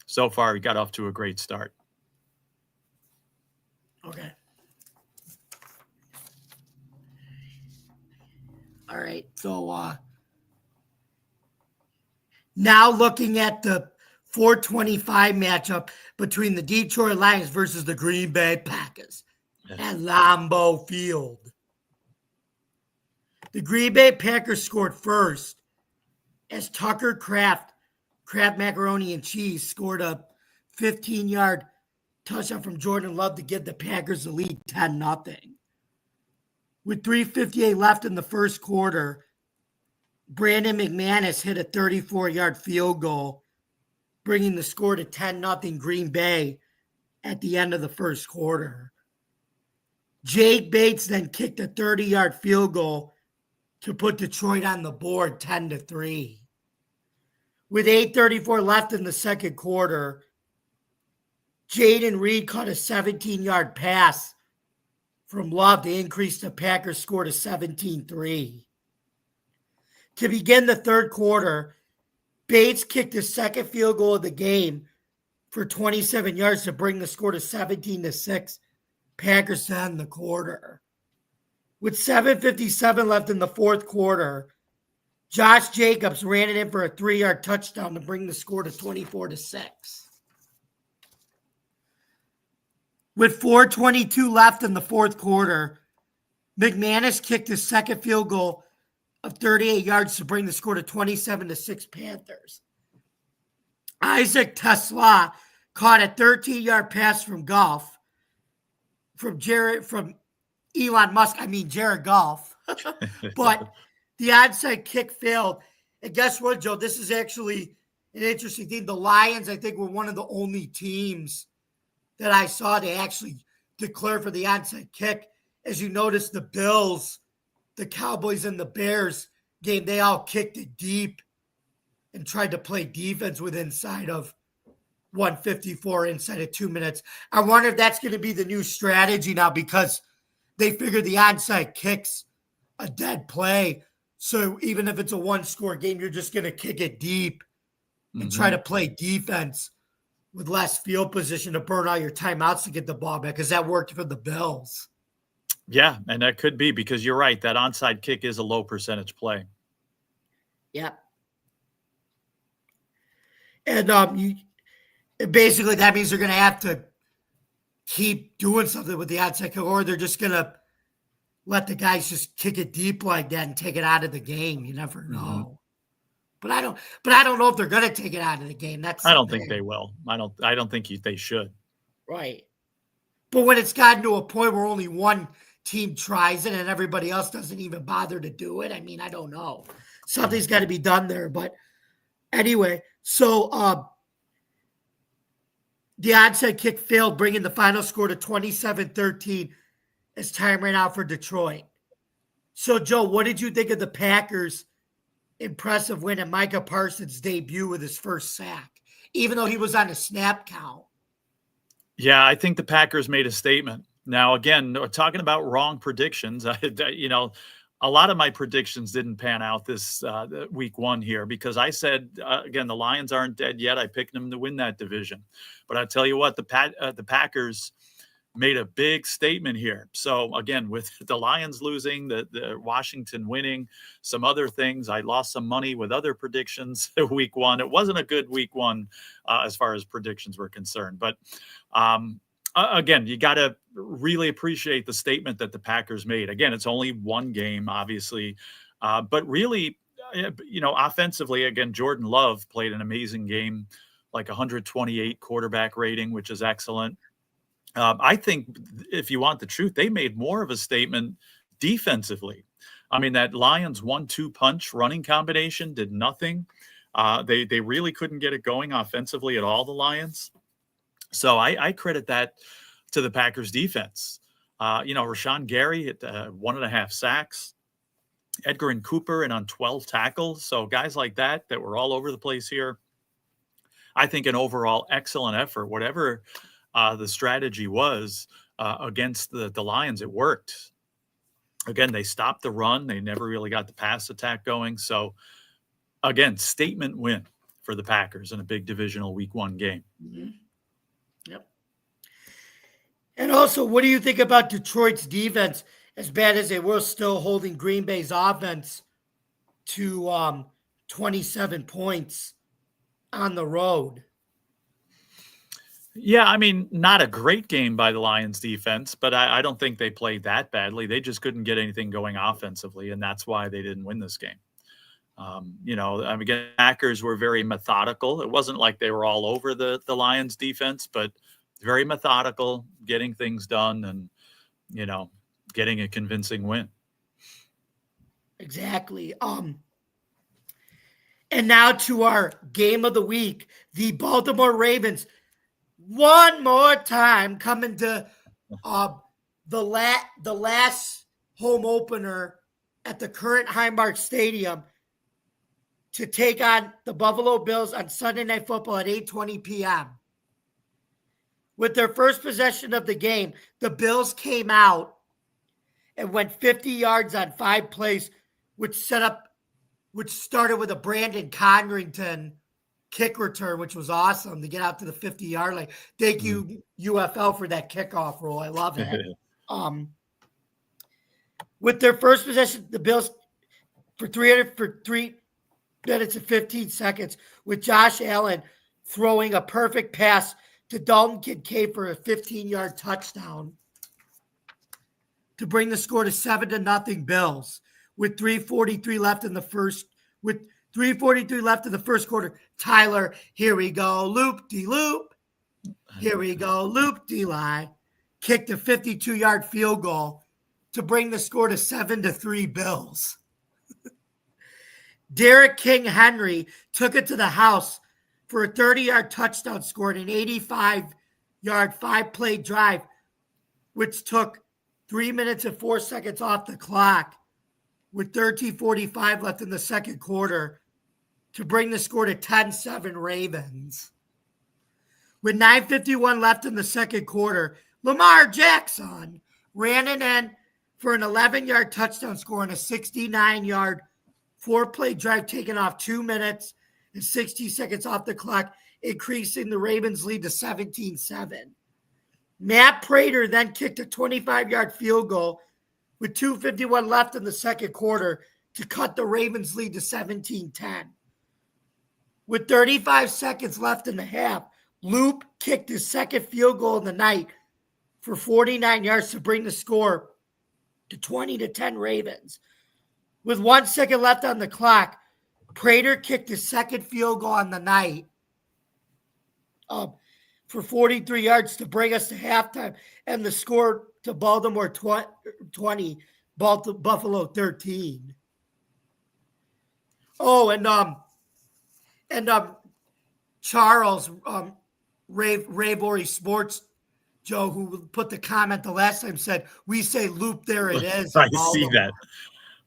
So far, we got off to a great start. Okay. All right, so now looking at the 425 matchup between the Detroit Lions versus the Green Bay Packers at Lambeau Field. The Green Bay Packers scored first as Tucker Kraft Macaroni and Cheese scored a 15-yard touchdown from Jordan Love to give the Packers the lead 10-0. With 3:58 left in the first quarter, Brandon McManus hit a 34-yard field goal, bringing the score to 10-0 Green Bay at the end of the first quarter. Jake Bates then kicked a 30-yard field goal to put Detroit on the board 10-3. With 8:34 left in the second quarter, Jaden Reed caught a 17-yard pass from Love to increase the Packers' score to 17-3. To begin the third quarter, Bates kicked his second field goal of the game for 27 yards to bring the score to 17-6. Packers to end the quarter. With 7:57 left in the fourth quarter, Josh Jacobs ran it in for a 3-yard touchdown to bring the score to 24-6. With 4:22 left in the fourth quarter, McManus kicked his second field goal of 38 yards to bring the score to 27-6 Panthers. Isaac Tesla caught a 13-yard pass from Goff, from Elon Musk, Jared Goff. But the onside kick failed. And guess what, Joe? This is actually an interesting thing. The Lions, I think, were one of the only teams that I saw to actually declare for the onside kick. As you notice, the Bills, the Cowboys, and the Bears game, they all kicked it deep and tried to play defense with inside of 154 inside of 2 minutes. I wonder if that's going to be the new strategy now, because they figure the onside kick's a dead play. So even if it's a one-score game, you're just going to kick it deep and try to play defense with less field position to burn all your timeouts to get the ball back, because that worked for the Bills. Yeah, and that could be, because you're right. That onside kick is a low percentage play. Yeah. And basically that means they're going to have to keep doing something with the onside kick, or they're just going to let the guys just kick it deep like that and take it out of the game. You never know. But I don't know if they're going to take it out of the game. I don't think they will. I don't think they should. Right. But when it's gotten to a point where only one team tries it and everybody else doesn't even bother to do it, I mean, I don't know. Something's got to be done there. But anyway, so the onside kick failed, bringing the final score to 27-13 as time ran out for Detroit. So, Joe, what did you think of the Packers' impressive win and Micah Parsons' debut with his first sack, even though he was on a snap count? Yeah, I think the Packers made a statement. Now, again, talking about wrong predictions, a lot of my predictions didn't pan out this week one here because I said, again, the Lions aren't dead yet. I picked them to win that division. But I tell you what, the Packers made a big statement here. So, again, with the Lions losing, the Washington winning, some other things, I lost some money with other predictions week one. It wasn't a good week one as far as predictions were concerned. But again, you got to really appreciate the statement that the Packers made. Again, it's only one game, obviously, but really, offensively, again, Jordan Love played an amazing game, like 128 quarterback rating, which is excellent. I think if you want the truth, they made more of a statement defensively. I mean, that Lions 1-2 punch running combination did nothing. They really couldn't get it going offensively at all, the Lions. So I credit that to the Packers defense. Rashawn Gary at 1.5 sacks, Edgar and Cooper and on 12 tackles. So guys like that were all over the place here. I think an overall excellent effort, whatever the strategy was against the Lions, it worked. Again, they stopped the run. They never really got the pass attack going. So again, statement win for the Packers in a big divisional week one game. Mm-hmm. Yep. And also, what do you think about Detroit's defense? As bad as they were, still holding Green Bay's offense to 27 points on the road. Yeah, I mean, not a great game by the Lions defense, but I don't think they played that badly. They just couldn't get anything going offensively, and that's why they didn't win this game. Again, Packers were very methodical. It wasn't like they were all over the Lions defense, but very methodical, getting things done and, getting a convincing win. Exactly. And now to our game of the week, the Baltimore Ravens one more time coming to the last home opener at the current Highmark Stadium to take on the Buffalo Bills on Sunday Night Football at 8:20 p.m. With their first possession of the game, the Bills came out and went 50 yards on 5 plays, which started with a Brandon Conrington kick return, which was awesome to get out to the 50-yard line. Thank you, UFL, for that kickoff rule. I love it. With their first possession, the Bills for 3 minutes and 15 seconds, with Josh Allen throwing a perfect pass to Dalton Kincaid for a 15-yard touchdown to bring the score to 7-0 Bills. With 3:43 left in the first quarter, Tyler, here we go, loop-de-loop. Here we go, loop-de-lie. Kicked a 52-yard field goal to bring the score to 7-3 Bills. Derrick King Henry took it to the house for a 30-yard touchdown, scored an 85-yard 5-play drive, which took 3 minutes and 4 seconds off the clock with 13:45 left in the second quarter to bring the score to 10-7 Ravens. With 9:51 left in the second quarter, Lamar Jackson ran it in for an 11-yard touchdown score and a 69-yard 4-play drive taken off 2 minutes and 60 seconds off the clock, increasing the Ravens' lead to 17-7. Matt Prater then kicked a 25-yard field goal with 2:51 left in the second quarter to cut the Ravens' lead to 17-10. With 35 seconds left in the half, Loop kicked his second field goal of the night for 49 yards to bring the score to 20-10 Ravens. With 1 second left on the clock, Prater kicked his second field goal on the night for 43 yards to bring us to halftime, and the score to Baltimore 20, Buffalo 13. Oh, and Charles Raybury Sports Joe, who put the comment the last time, said, "We say loop, there it is." I see that.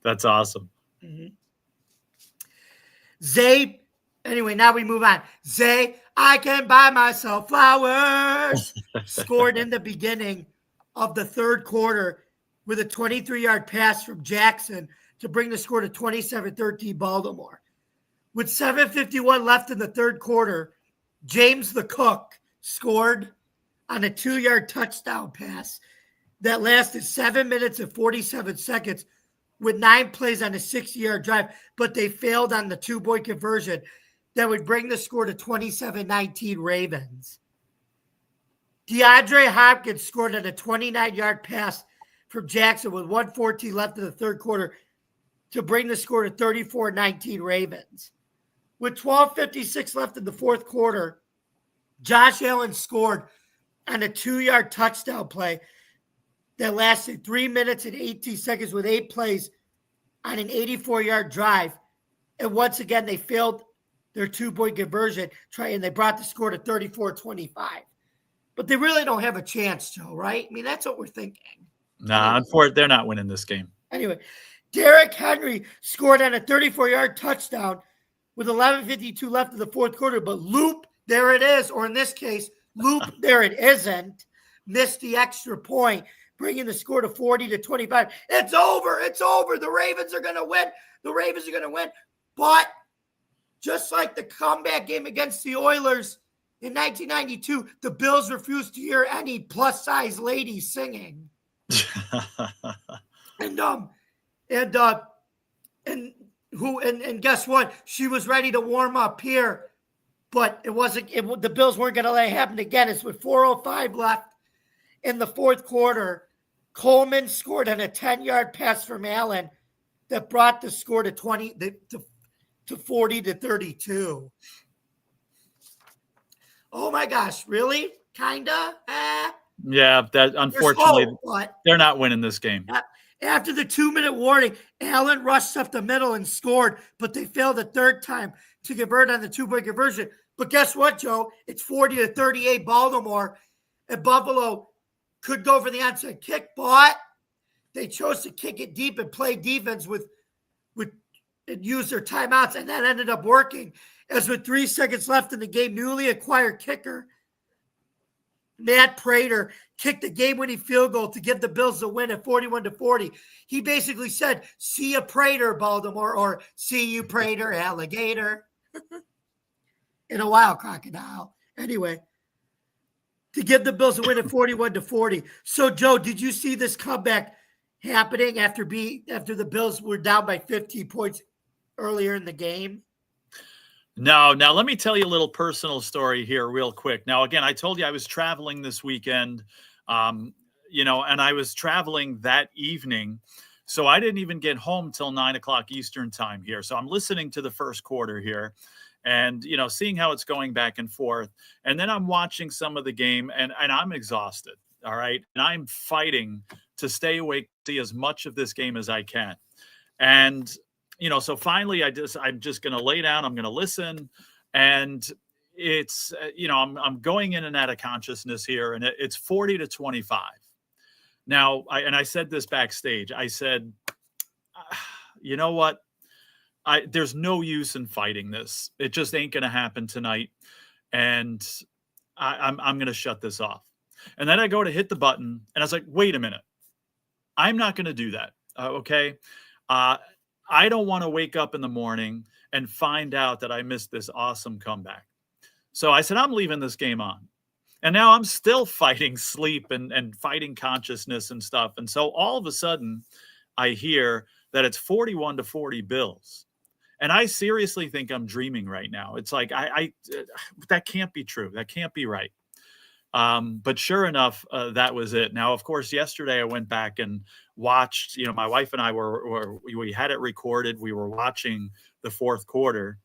That's awesome. Mm-hmm. Zay, anyway, now we move on. Zay, I can buy myself flowers, scored in the beginning of the third quarter with a 23-yard pass from Jackson to bring the score to 27-13 Baltimore. With 7:51 left in the third quarter, James the Cook scored on a 2-yard touchdown pass that lasted 7 minutes and 47 seconds with 9 plays on a 60-yard drive, but they failed on the 2-point conversion that would bring the score to 27-19 Ravens. DeAndre Hopkins scored on a 29-yard pass from Jackson with 1:14 left in the third quarter to bring the score to 34-19 Ravens. With 12:56 left in the fourth quarter, Josh Allen scored on a 2-yard touchdown play that lasted 3 minutes and 18 seconds with 8 plays on an 84-yard drive. And once again, they failed their 2-point conversion try, and they brought the score to 34-25. But they really don't have a chance, Joe, right? I mean, that's what we're thinking. Nah, unfortunately, they're not winning this game. Anyway, Derrick Henry scored on a 34-yard touchdown with 11:52 left in the fourth quarter, but loop, there it is, or in this case, loop, there it isn't, missed the extra point, bringing the score to 40-25. It's over. It's over. The Ravens are going to win. The Ravens are going to win. But just like the comeback game against the Oilers in 1992, the Bills refused to hear any plus-size ladies singing. And guess what? She was ready to warm up here, but the Bills weren't going to let it happen again. It's with 4:05 left in the fourth quarter. Coleman scored on a 10-yard pass from Allen that brought the score to 40-32. Oh my gosh, really? Kinda? Yeah, that unfortunately they're not winning this game. After the 2-minute warning, Allen rushed up the middle and scored, but they failed a third time to convert on the 2-point conversion. But guess what, Joe? It's 40-38 Baltimore, and Buffalo could go for the onside kick, but they chose to kick it deep and play defense and use their timeouts, and that ended up working. As with 3 seconds left in the game, newly acquired kicker Matt Prater kicked the game-winning field goal to give the Bills the win at 41-40. He basically said, "See you, Prater, Baltimore," or "See you, Prater, alligator." In a while, crocodile. Anyway, to give the Bills a win at 41-40. So, Joe, did you see this comeback happening after the Bills were down by 15 points earlier in the game? No. Now, let me tell you a little personal story here real quick. Now, again, I told you I was traveling this weekend, and I was traveling that evening. So I didn't even get home till 9 o'clock Eastern time here. So I'm listening to the first quarter here and, seeing how it's going back and forth. And then I'm watching some of the game and I'm exhausted. All right. And I'm fighting to stay awake, see as much of this game as I can. And so finally I'm just going to lay down. I'm going to listen. And it's, I'm going in and out of consciousness here, and it's 40-25. Now, I said this backstage. I said, you know what? There's no use in fighting this. It just ain't going to happen tonight. And I'm going to shut this off. And then I go to hit the button, and I was like, wait a minute. I'm not going to do that. Okay. I don't want to wake up in the morning and find out that I missed this awesome comeback. So I said, I'm leaving this game on. And now I'm still fighting sleep and fighting consciousness and stuff. And so all of a sudden I hear that it's 41-40 Bills. And I seriously think I'm dreaming right now. It's like, that can't be true. That can't be right. But sure enough, that was it. Now, of course, yesterday I went back and watched, my wife and I we had it recorded. We were watching the fourth quarter.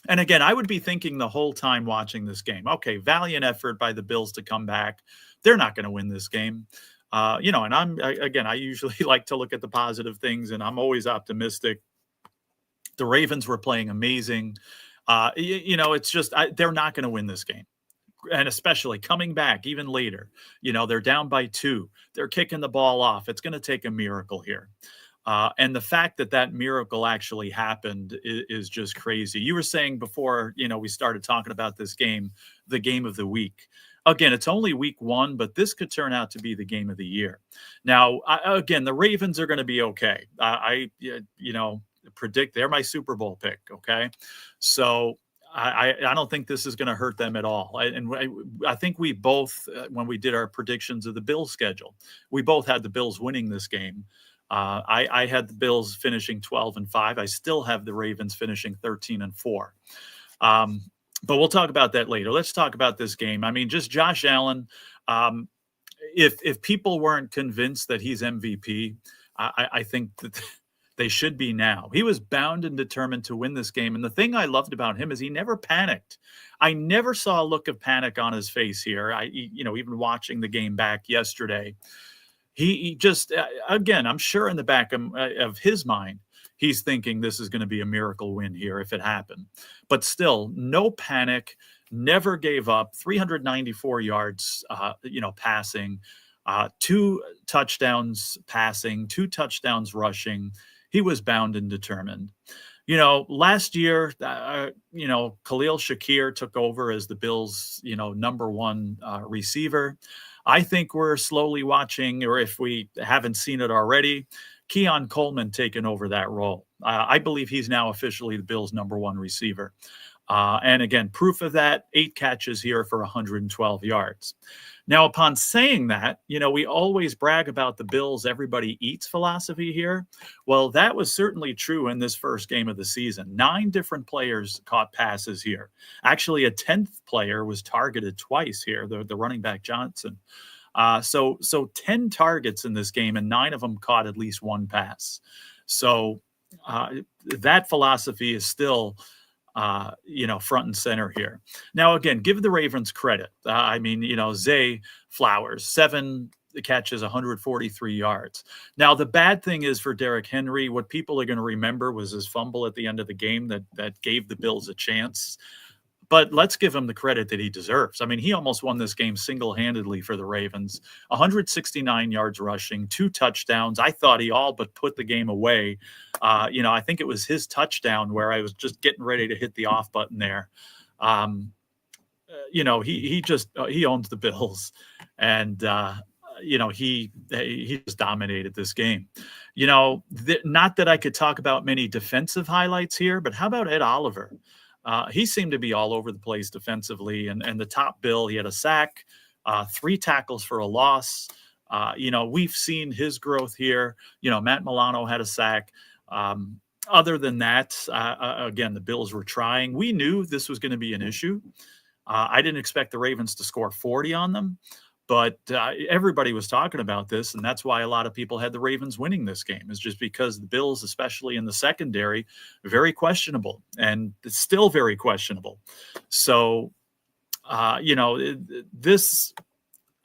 And again, I would be thinking the whole time watching this game, okay, valiant effort by the Bills to come back. They're not going to win this game. And I usually like to look at the positive things, and I'm always optimistic. The Ravens were playing amazing. It's just they're not going to win this game. And especially coming back even later, they're down by 2. They're kicking the ball off. It's going to take a miracle here. And the fact that miracle actually happened is just crazy. You were saying before, we started talking about this game, the game of the week. Again, it's only week 1, but this could turn out to be the game of the year. Now, again, the Ravens are going to be okay. I predict they're my Super Bowl pick. Okay. So I don't think this is going to hurt them at all. I think we both, when we did our predictions of the Bills schedule, we both had the Bills winning this game. I had the Bills finishing 12-5. I still have the Ravens finishing 13-4. But we'll talk about that later. Let's talk about this game. I mean, just Josh Allen. If people weren't convinced that he's MVP, I think that they should be now. He was bound and determined to win this game. And the thing I loved about him is he never panicked. I never saw a look of panic on his face here. Even watching the game back yesterday, he just, again, I'm sure in the back of his mind, he's thinking this is going to be a miracle win here if it happened. But still, no panic, never gave up, 394 yards, passing, 2 touchdowns passing, 2 touchdowns rushing. He was bound and determined. Last year, Khalil Shakir took over as the Bills, number 1 receiver. I think we're slowly watching, or if we haven't seen it already, Keon Coleman taking over that role. I believe he's now officially the Bills' number 1 receiver. And again, proof of that, 8 catches here for 112 yards. Now, upon saying that, we always brag about the Bills' everybody eats philosophy here. Well, that was certainly true in this first game of the season. 9 different players caught passes here. Actually, a 10th player was targeted twice here, the running back Johnson. So 10 targets in this game, and 9 of them caught at least 1 pass. So that philosophy is still front and center here. Now, again, give the Ravens credit. Zay Flowers, 7 catches, 143 yards. Now, the bad thing is for Derrick Henry, what people are going to remember was his fumble at the end of the game that gave the Bills a chance. But let's give him the credit that he deserves. I mean, he almost won this game single-handedly for the Ravens. 169 yards rushing, 2 touchdowns. I thought he all but put the game away. I think it was his touchdown where I was just getting ready to hit the off button there. He owns the Bills, and he just dominated this game. Not that I could talk about many defensive highlights here, but how about Ed Oliver? He seemed to be all over the place defensively, and the top bill, he had a sack, 3 tackles for a loss. We've seen his growth here. Matt Milano had a sack. Other than that, again, the Bills were trying. We knew this was going to be an issue. I didn't expect the Ravens to score 40 on them, but everybody was talking about this, and that's why a lot of people had the Ravens winning this game, is just because the Bills, especially in the secondary, very questionable, and it's still very questionable. So, this,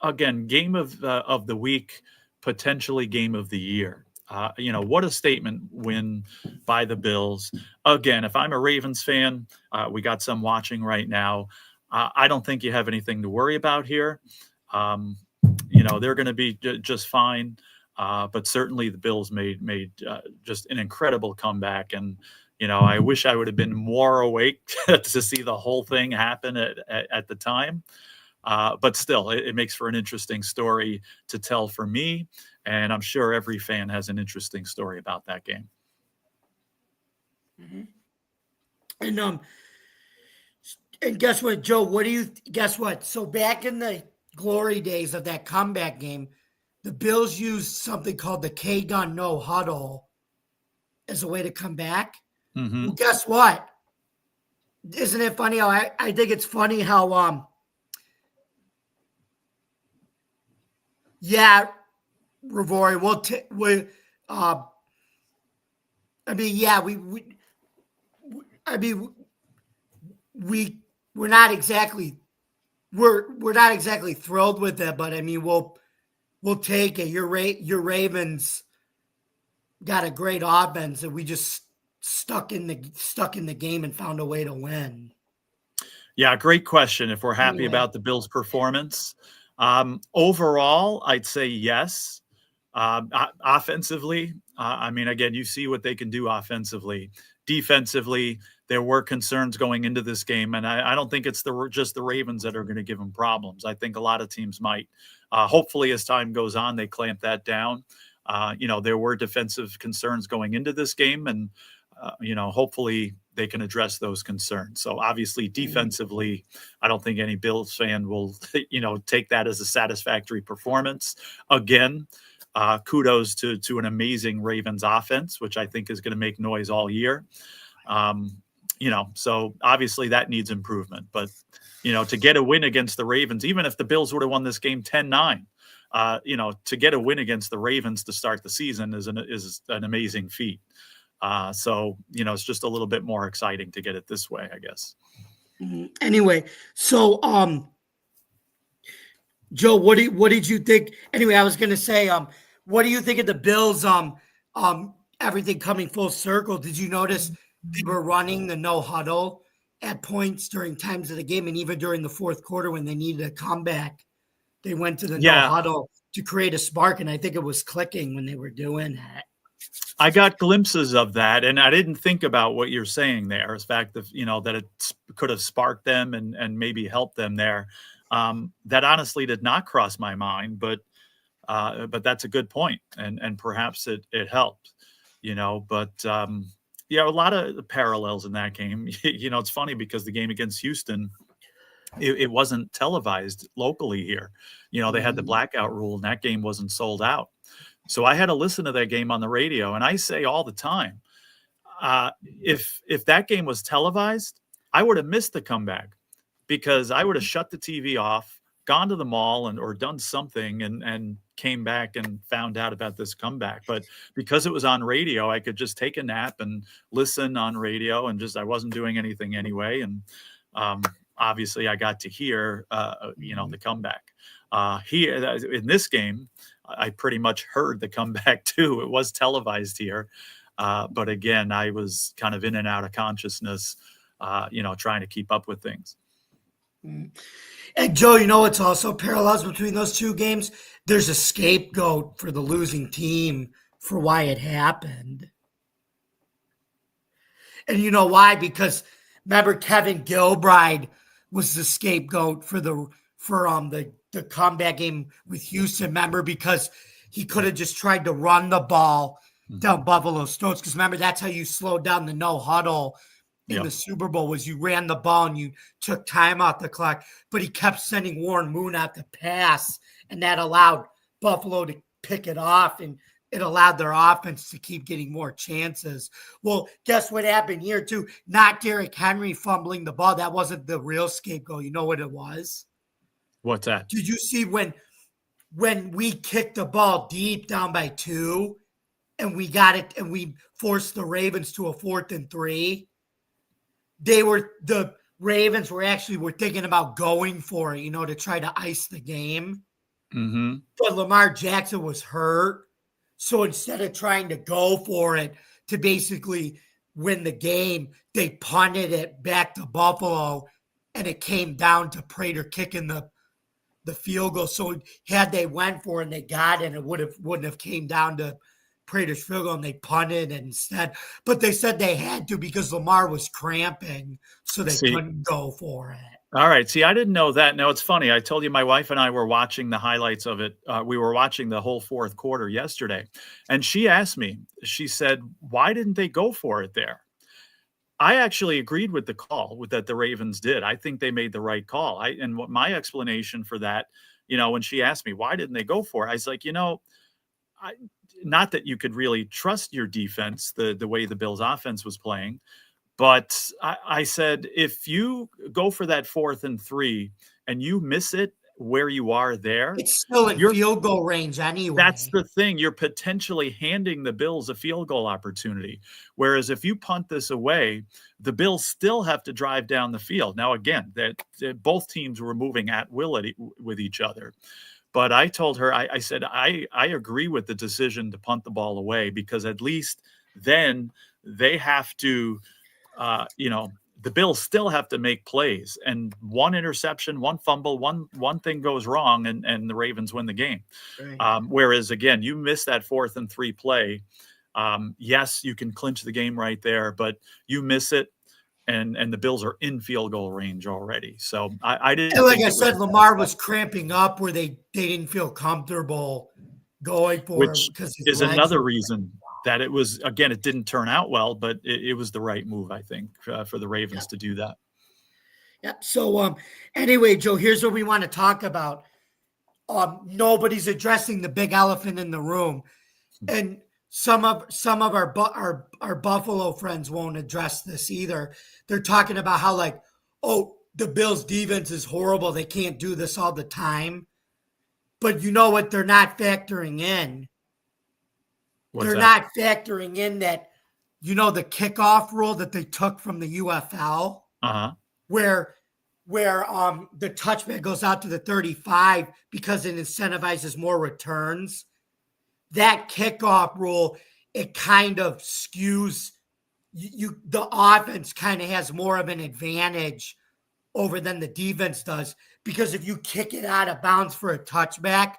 again, game of the week, potentially game of the year. What a statement win by the Bills. Again, if I'm a Ravens fan, we got some watching right now. I don't think you have anything to worry about here. They're going to be just fine. But certainly the Bills made just an incredible comeback. And, I wish I would have been more awake to see the whole thing happen at the time. But still, it makes for an interesting story to tell for me. And I'm sure every fan has an interesting story about that game. Mm-hmm. And guess what, Joe? Guess what? So back in the glory days of that comeback game, the Bills used something called the K-gun no huddle as a way to come back. Mm-hmm. Well, guess what? Isn't it funny how I think it's funny how Yeah, Ravori, I mean, yeah, I mean, we we're not exactly we're not exactly thrilled with it, but I mean, we'll take it. Your Ravens got a great offense, and we just stuck in the game and found a way to win. Yeah, great question. If we're happy Anyway, about the Bills' performance, overall, I'd say yes. Offensively, I mean, again, you see what they can do offensively. Defensively, there were concerns going into this game, and I don't think it's just the Ravens that are going to give them problems. I think a lot of teams might. Hopefully, as time goes on, they clamp that down. There were defensive concerns going into this game, and hopefully they can address those concerns. So obviously, defensively, I don't think any Bills fan will, take that as a satisfactory performance. Again, kudos to an amazing Ravens offense, which I think is going to make noise all year. So obviously that needs improvement. But, to get a win against the Ravens, even if the Bills would have won this game 10-9, to get a win against the Ravens to start the season is an amazing feat. So it's just a little bit more exciting to get it this way, I guess. Anyway, so Joe, what did you think? Anyway, I was gonna say, what do you think of the Bills? Everything coming full circle. Did you notice they were running the no huddle at points during times of the game, and even during the fourth quarter when they needed a comeback, they went to the no huddle to create a spark, and I think it was clicking when they were doing that. I got glimpses of that, and I didn't think about what you're saying there. The fact that that it could have sparked them and maybe helped them there. That honestly did not cross my mind, but that's a good point, and perhaps it helped. But a lot of parallels in that game. It's funny because the game against Houston, it wasn't televised locally here. They had the blackout rule, and that game wasn't sold out. So I had to listen to that game on the radio, and I say all the time, if that game was televised, I would have missed the comeback because I would have shut the TV off, gone to the mall, or done something, and came back and found out about this comeback. But because it was on radio, I could just take a nap and listen on radio, and I wasn't doing anything anyway. And obviously, I got to hear the comeback. Here in this game, I pretty much heard the comeback too. It was televised here. But again, I was kind of in and out of consciousness, trying to keep up with things. And Joe, it's also parallels between those two games. There's a scapegoat for the losing team for why it happened. And you know why? Because remember, Kevin Gilbride was the scapegoat for the comeback game with Houston. Remember, because he could have just tried to run the ball down Buffalo's throats. Because remember, that's how you slowed down the no huddle in the Super Bowl, was you ran the ball and you took time off the clock. But he kept sending Warren Moon out to pass, and that allowed Buffalo to pick it off, and it allowed their offense to keep getting more chances. Well, guess what happened here too? Not Derrick Henry fumbling the ball. That wasn't the real scapegoat. You know what it was? What's that? Did you see when we kicked the ball deep down by 2 and we got it and we forced the Ravens to a 4th and 3? The Ravens were thinking about going for it, to try to ice the game. Mm-hmm. But Lamar Jackson was hurt. So instead of trying to go for it to basically win the game, they punted it back to Buffalo, and it came down to Prater kicking the field goal. So had they went for it and they got it, it wouldn't have came down to Prater's field goal, and they punted instead. But they said they had to because Lamar was cramping, so they couldn't go for it. All right. See, I didn't know that. Now, it's funny. I told you my wife and I were watching the highlights of it. We were watching the whole fourth quarter yesterday. And she asked me, she said, why didn't they go for it there? I actually agreed with the call that the Ravens did. I think they made the right call. And what my explanation for that, when she asked me, why didn't they go for it? I was like, not that you could really trust your defense, the way the Bills offense was playing. But I said, if you go for that 4th and 3 and you miss it where you are there, It's still in you're field goal range that's anyway. the thing. You're potentially handing the Bills a field goal opportunity. Whereas if you punt this away, the Bills still have to drive down the field. Now, again, that both teams were moving at will with each other. But I told her, I said, I agree with the decision to punt the ball away, because at least then they have to, the Bills still have to make plays, and one interception, one fumble, one thing goes wrong, and the Ravens win the game. Right. Whereas again, you miss that 4th and 3 play. Yes, you can clinch the game right there, but you miss it, and the Bills are in field goal range already. So I didn't And like think I it was said, Lamar was cramping up where they didn't feel comfortable going for it which because his is legs another were. reason that it was, again, it didn't turn out well, but it was the right move, I think, for the Ravens to do that. Yeah. So anyway, Joe, here's what we want to talk about. Nobody's addressing the big elephant in the room, and some of our Buffalo friends won't address this either. They're talking about how, like, oh, the Bills' defense is horrible. They can't do this all the time. But you know what? They're not factoring in. What's They're that? not factoring in that, the kickoff rule that they took from the UFL, Uh-huh. where the touchback goes out to the 35 because it incentivizes more returns. That kickoff rule, it kind of skews the offense kind of has more of an advantage over than the defense does, because if you kick it out of bounds for a touchback,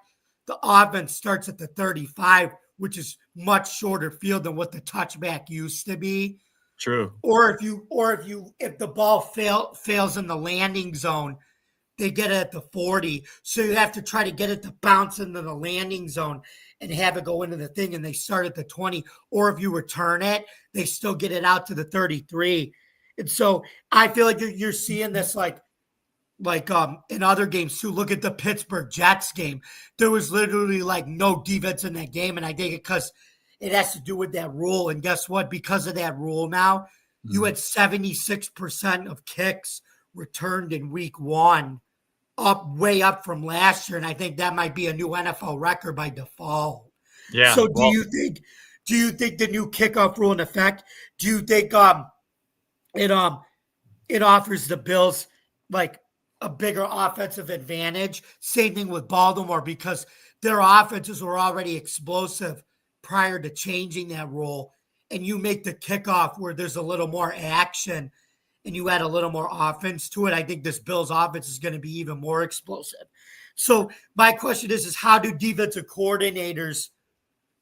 the offense starts at the 35, which is much shorter field than what the touchback used to be. True. Or if the ball fails in the landing zone, they get it at the 40. So you have to try to get it to bounce into the landing zone and have it go into the thing, and they start at the 20. Or if you return it, they still get it out to the 33. And so I feel like you're seeing this like in other games too. Look at the Pittsburgh Jets game. There was literally like no defense in that game, and I think because it has to do with that rule. And guess what? Because of that rule now, you had 76% of kicks returned in week 1, way up from last year. And I think that might be a new NFL record by default. Yeah. So Well, do you think the new kickoff rule in effect, do you think it offers the Bills like a bigger offensive advantage? Same thing with Baltimore, because their offenses were already explosive prior to changing that rule, and you make the kickoff where there's a little more action and you add a little more offense to it. I think this Bills offense is going to be even more explosive. So my question is how do defensive coordinators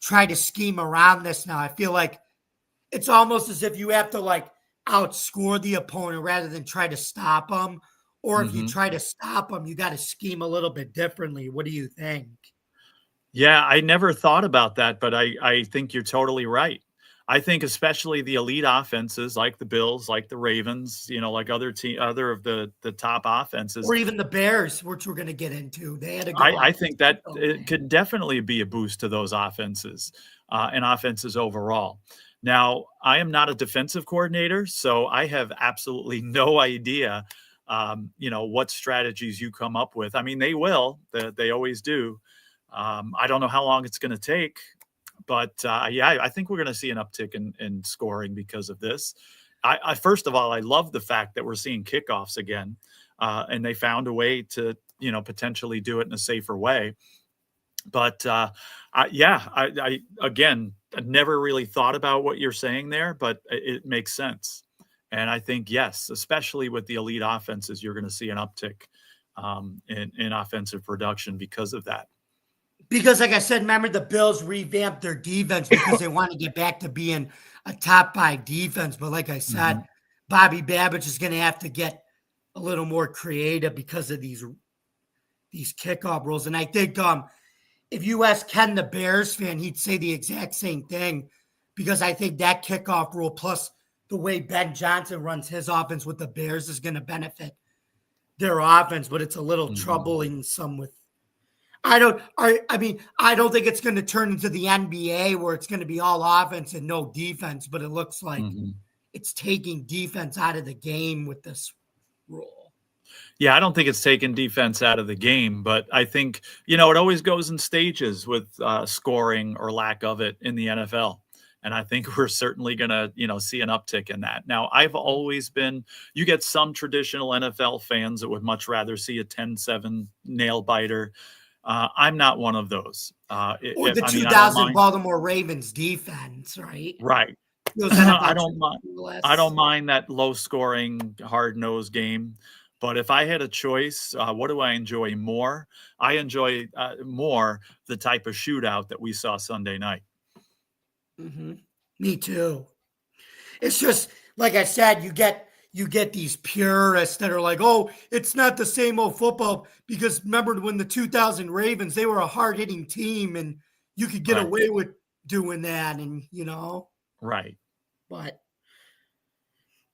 try to scheme around this now? I feel like it's almost as if you have to like outscore the opponent rather than try to stop them. Or if you try to stop them, you got to scheme a little bit differently. What do you think? yeah, I never thought about that, but I think you're totally right. I think especially the elite offenses like the Bills, like the Ravens, like other of the top offenses. Or even the Bears, which we're going to get into. They had a good I think that it could definitely be a boost to those offenses and offenses overall. Now, I am not a defensive coordinator, so I have absolutely no idea, what strategies you come up with. I mean, they will. They always do. I don't know how long it's going to take, but yeah, I think we're going to see an uptick in scoring because of this. I first of all, I love the fact that we're seeing kickoffs again, and they found a way to potentially do it in a safer way. But I again, I never really thought about what you're saying there, but it makes sense. And I think yes, especially with the elite offenses, you're going to see an uptick in offensive production because of that. Because, like I said, remember the Bills revamped their defense because they want to get back to being a top 5 defense. But like I said, Bobby Babbage is going to have to get a little more creative because of these kickoff rules. And I think if you ask Ken, the Bears fan, he'd say the exact same thing, because I think that kickoff rule plus the way Ben Johnson runs his offense with the Bears is going to benefit their offense. But it's a little troubling some with. I don't think it's going to turn into the NBA where it's going to be all offense and no defense, but it looks like it's taking defense out of the game with this rule. Yeah, I don't think it's taken defense out of the game, but I think, it always goes in stages with scoring or lack of it in the NFL. And I think we're certainly going to, see an uptick in that. Now, I've always been, you get some traditional NFL fans that would much rather see a 10-7 nail biter. I'm not one of those. Or the I mean, I don't 2000 mind. Baltimore Ravens defense, right? Right. Those I NFL don't mind. I don't mind that low scoring, hard nosed game. But if I had a choice, what do I enjoy more? I enjoy more the type of shootout that we saw Sunday night. Mm-hmm. Me too. It's just like I said, you get these purists that are like, oh, it's not the same old football, because remember when the 2000 Ravens, they were a hard hitting team and you could get Right. away with doing that, and Right. but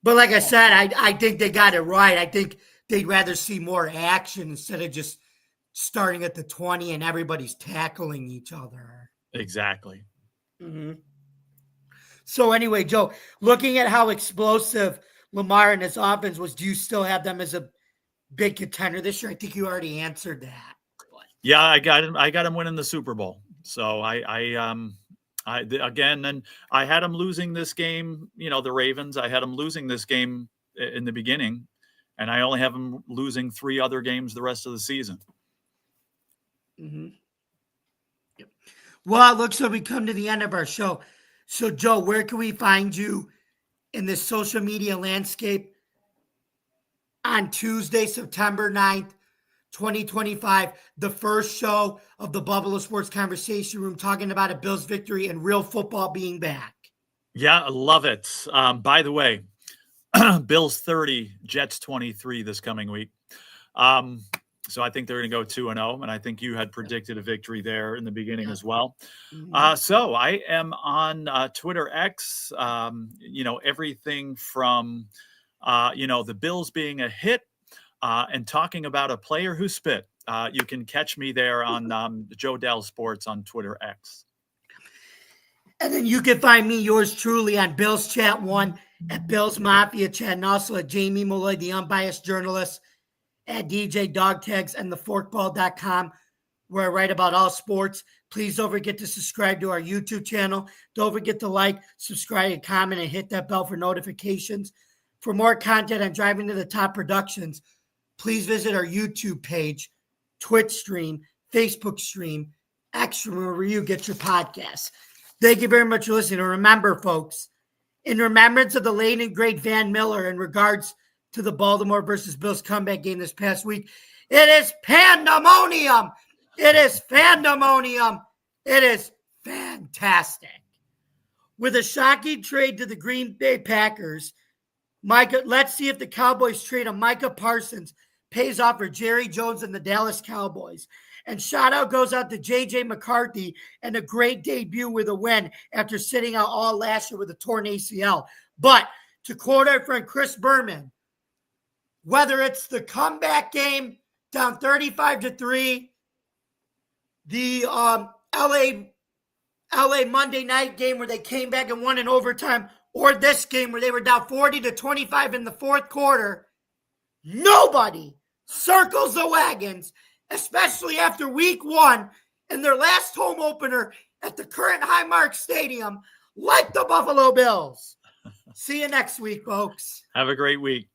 like I said, I think they got it right. I think they'd rather see more action instead of just starting at the 20 and everybody's tackling each other. Exactly. Mm-hmm. So anyway, Joe, looking at how explosive Lamar and his offense was, do you still have them as a big contender this year? I think you already answered that. Yeah, I got him winning the Super Bowl. So again, and I had him losing this game. The Ravens. I had him losing this game in the beginning, and I only have him losing 3 other games the rest of the season. Mm-hmm. Yep. Well, it looks like we come to the end of our show. So, Joe, where can we find you in this social media landscape on Tuesday, September 9th, 2025, the first show of the Buffalo Sports Conversation Room, talking about a Bills victory and real football being back? Yeah, I love it. By the way, Bills 30, Jets 23 this coming week. So I think they're going to go 2-0, and I think you had predicted a victory there in the beginning as well. So I am on Twitter X, everything from, the Bills being a hit and talking about a player who spit. You can catch me there on Joe Dell Sports on Twitter X. And then you can find me, yours truly, on Bills Chat 1, at Bills Mafia Chat, and also at Jamie Molloy, the unbiased journalist, at DJ Dog Tags and theforkball.com, where I write about all sports. Please don't forget to subscribe to our YouTube channel. Don't forget to like, subscribe, and comment, and hit that bell for notifications. For more content on Driving to the Top Productions, please visit our YouTube page, Twitch stream, Facebook stream, X stream, wherever you get your podcasts. Thank you very much for listening. And remember, folks, in remembrance of the late and great Van Miller, in regards to the Baltimore versus Bills comeback game this past week, it is Fandemonium. It is Fandemonium. It is fantastic. With a shocking trade to the Green Bay Packers, let's see if the Cowboys trade of Micah Parsons pays off for Jerry Jones and the Dallas Cowboys. And shout out goes out to J.J. McCarthy and a great debut with a win after sitting out all last year with a torn ACL. But to quote our friend Chris Berman, whether it's the comeback game down 35-3, the LA Monday night game where they came back and won in overtime, or this game where they were down 40-25 in the fourth quarter, nobody circles the wagons, especially after week 1 in their last home opener at the current Highmark Stadium, like the Buffalo Bills. See you next week, folks. Have a great week.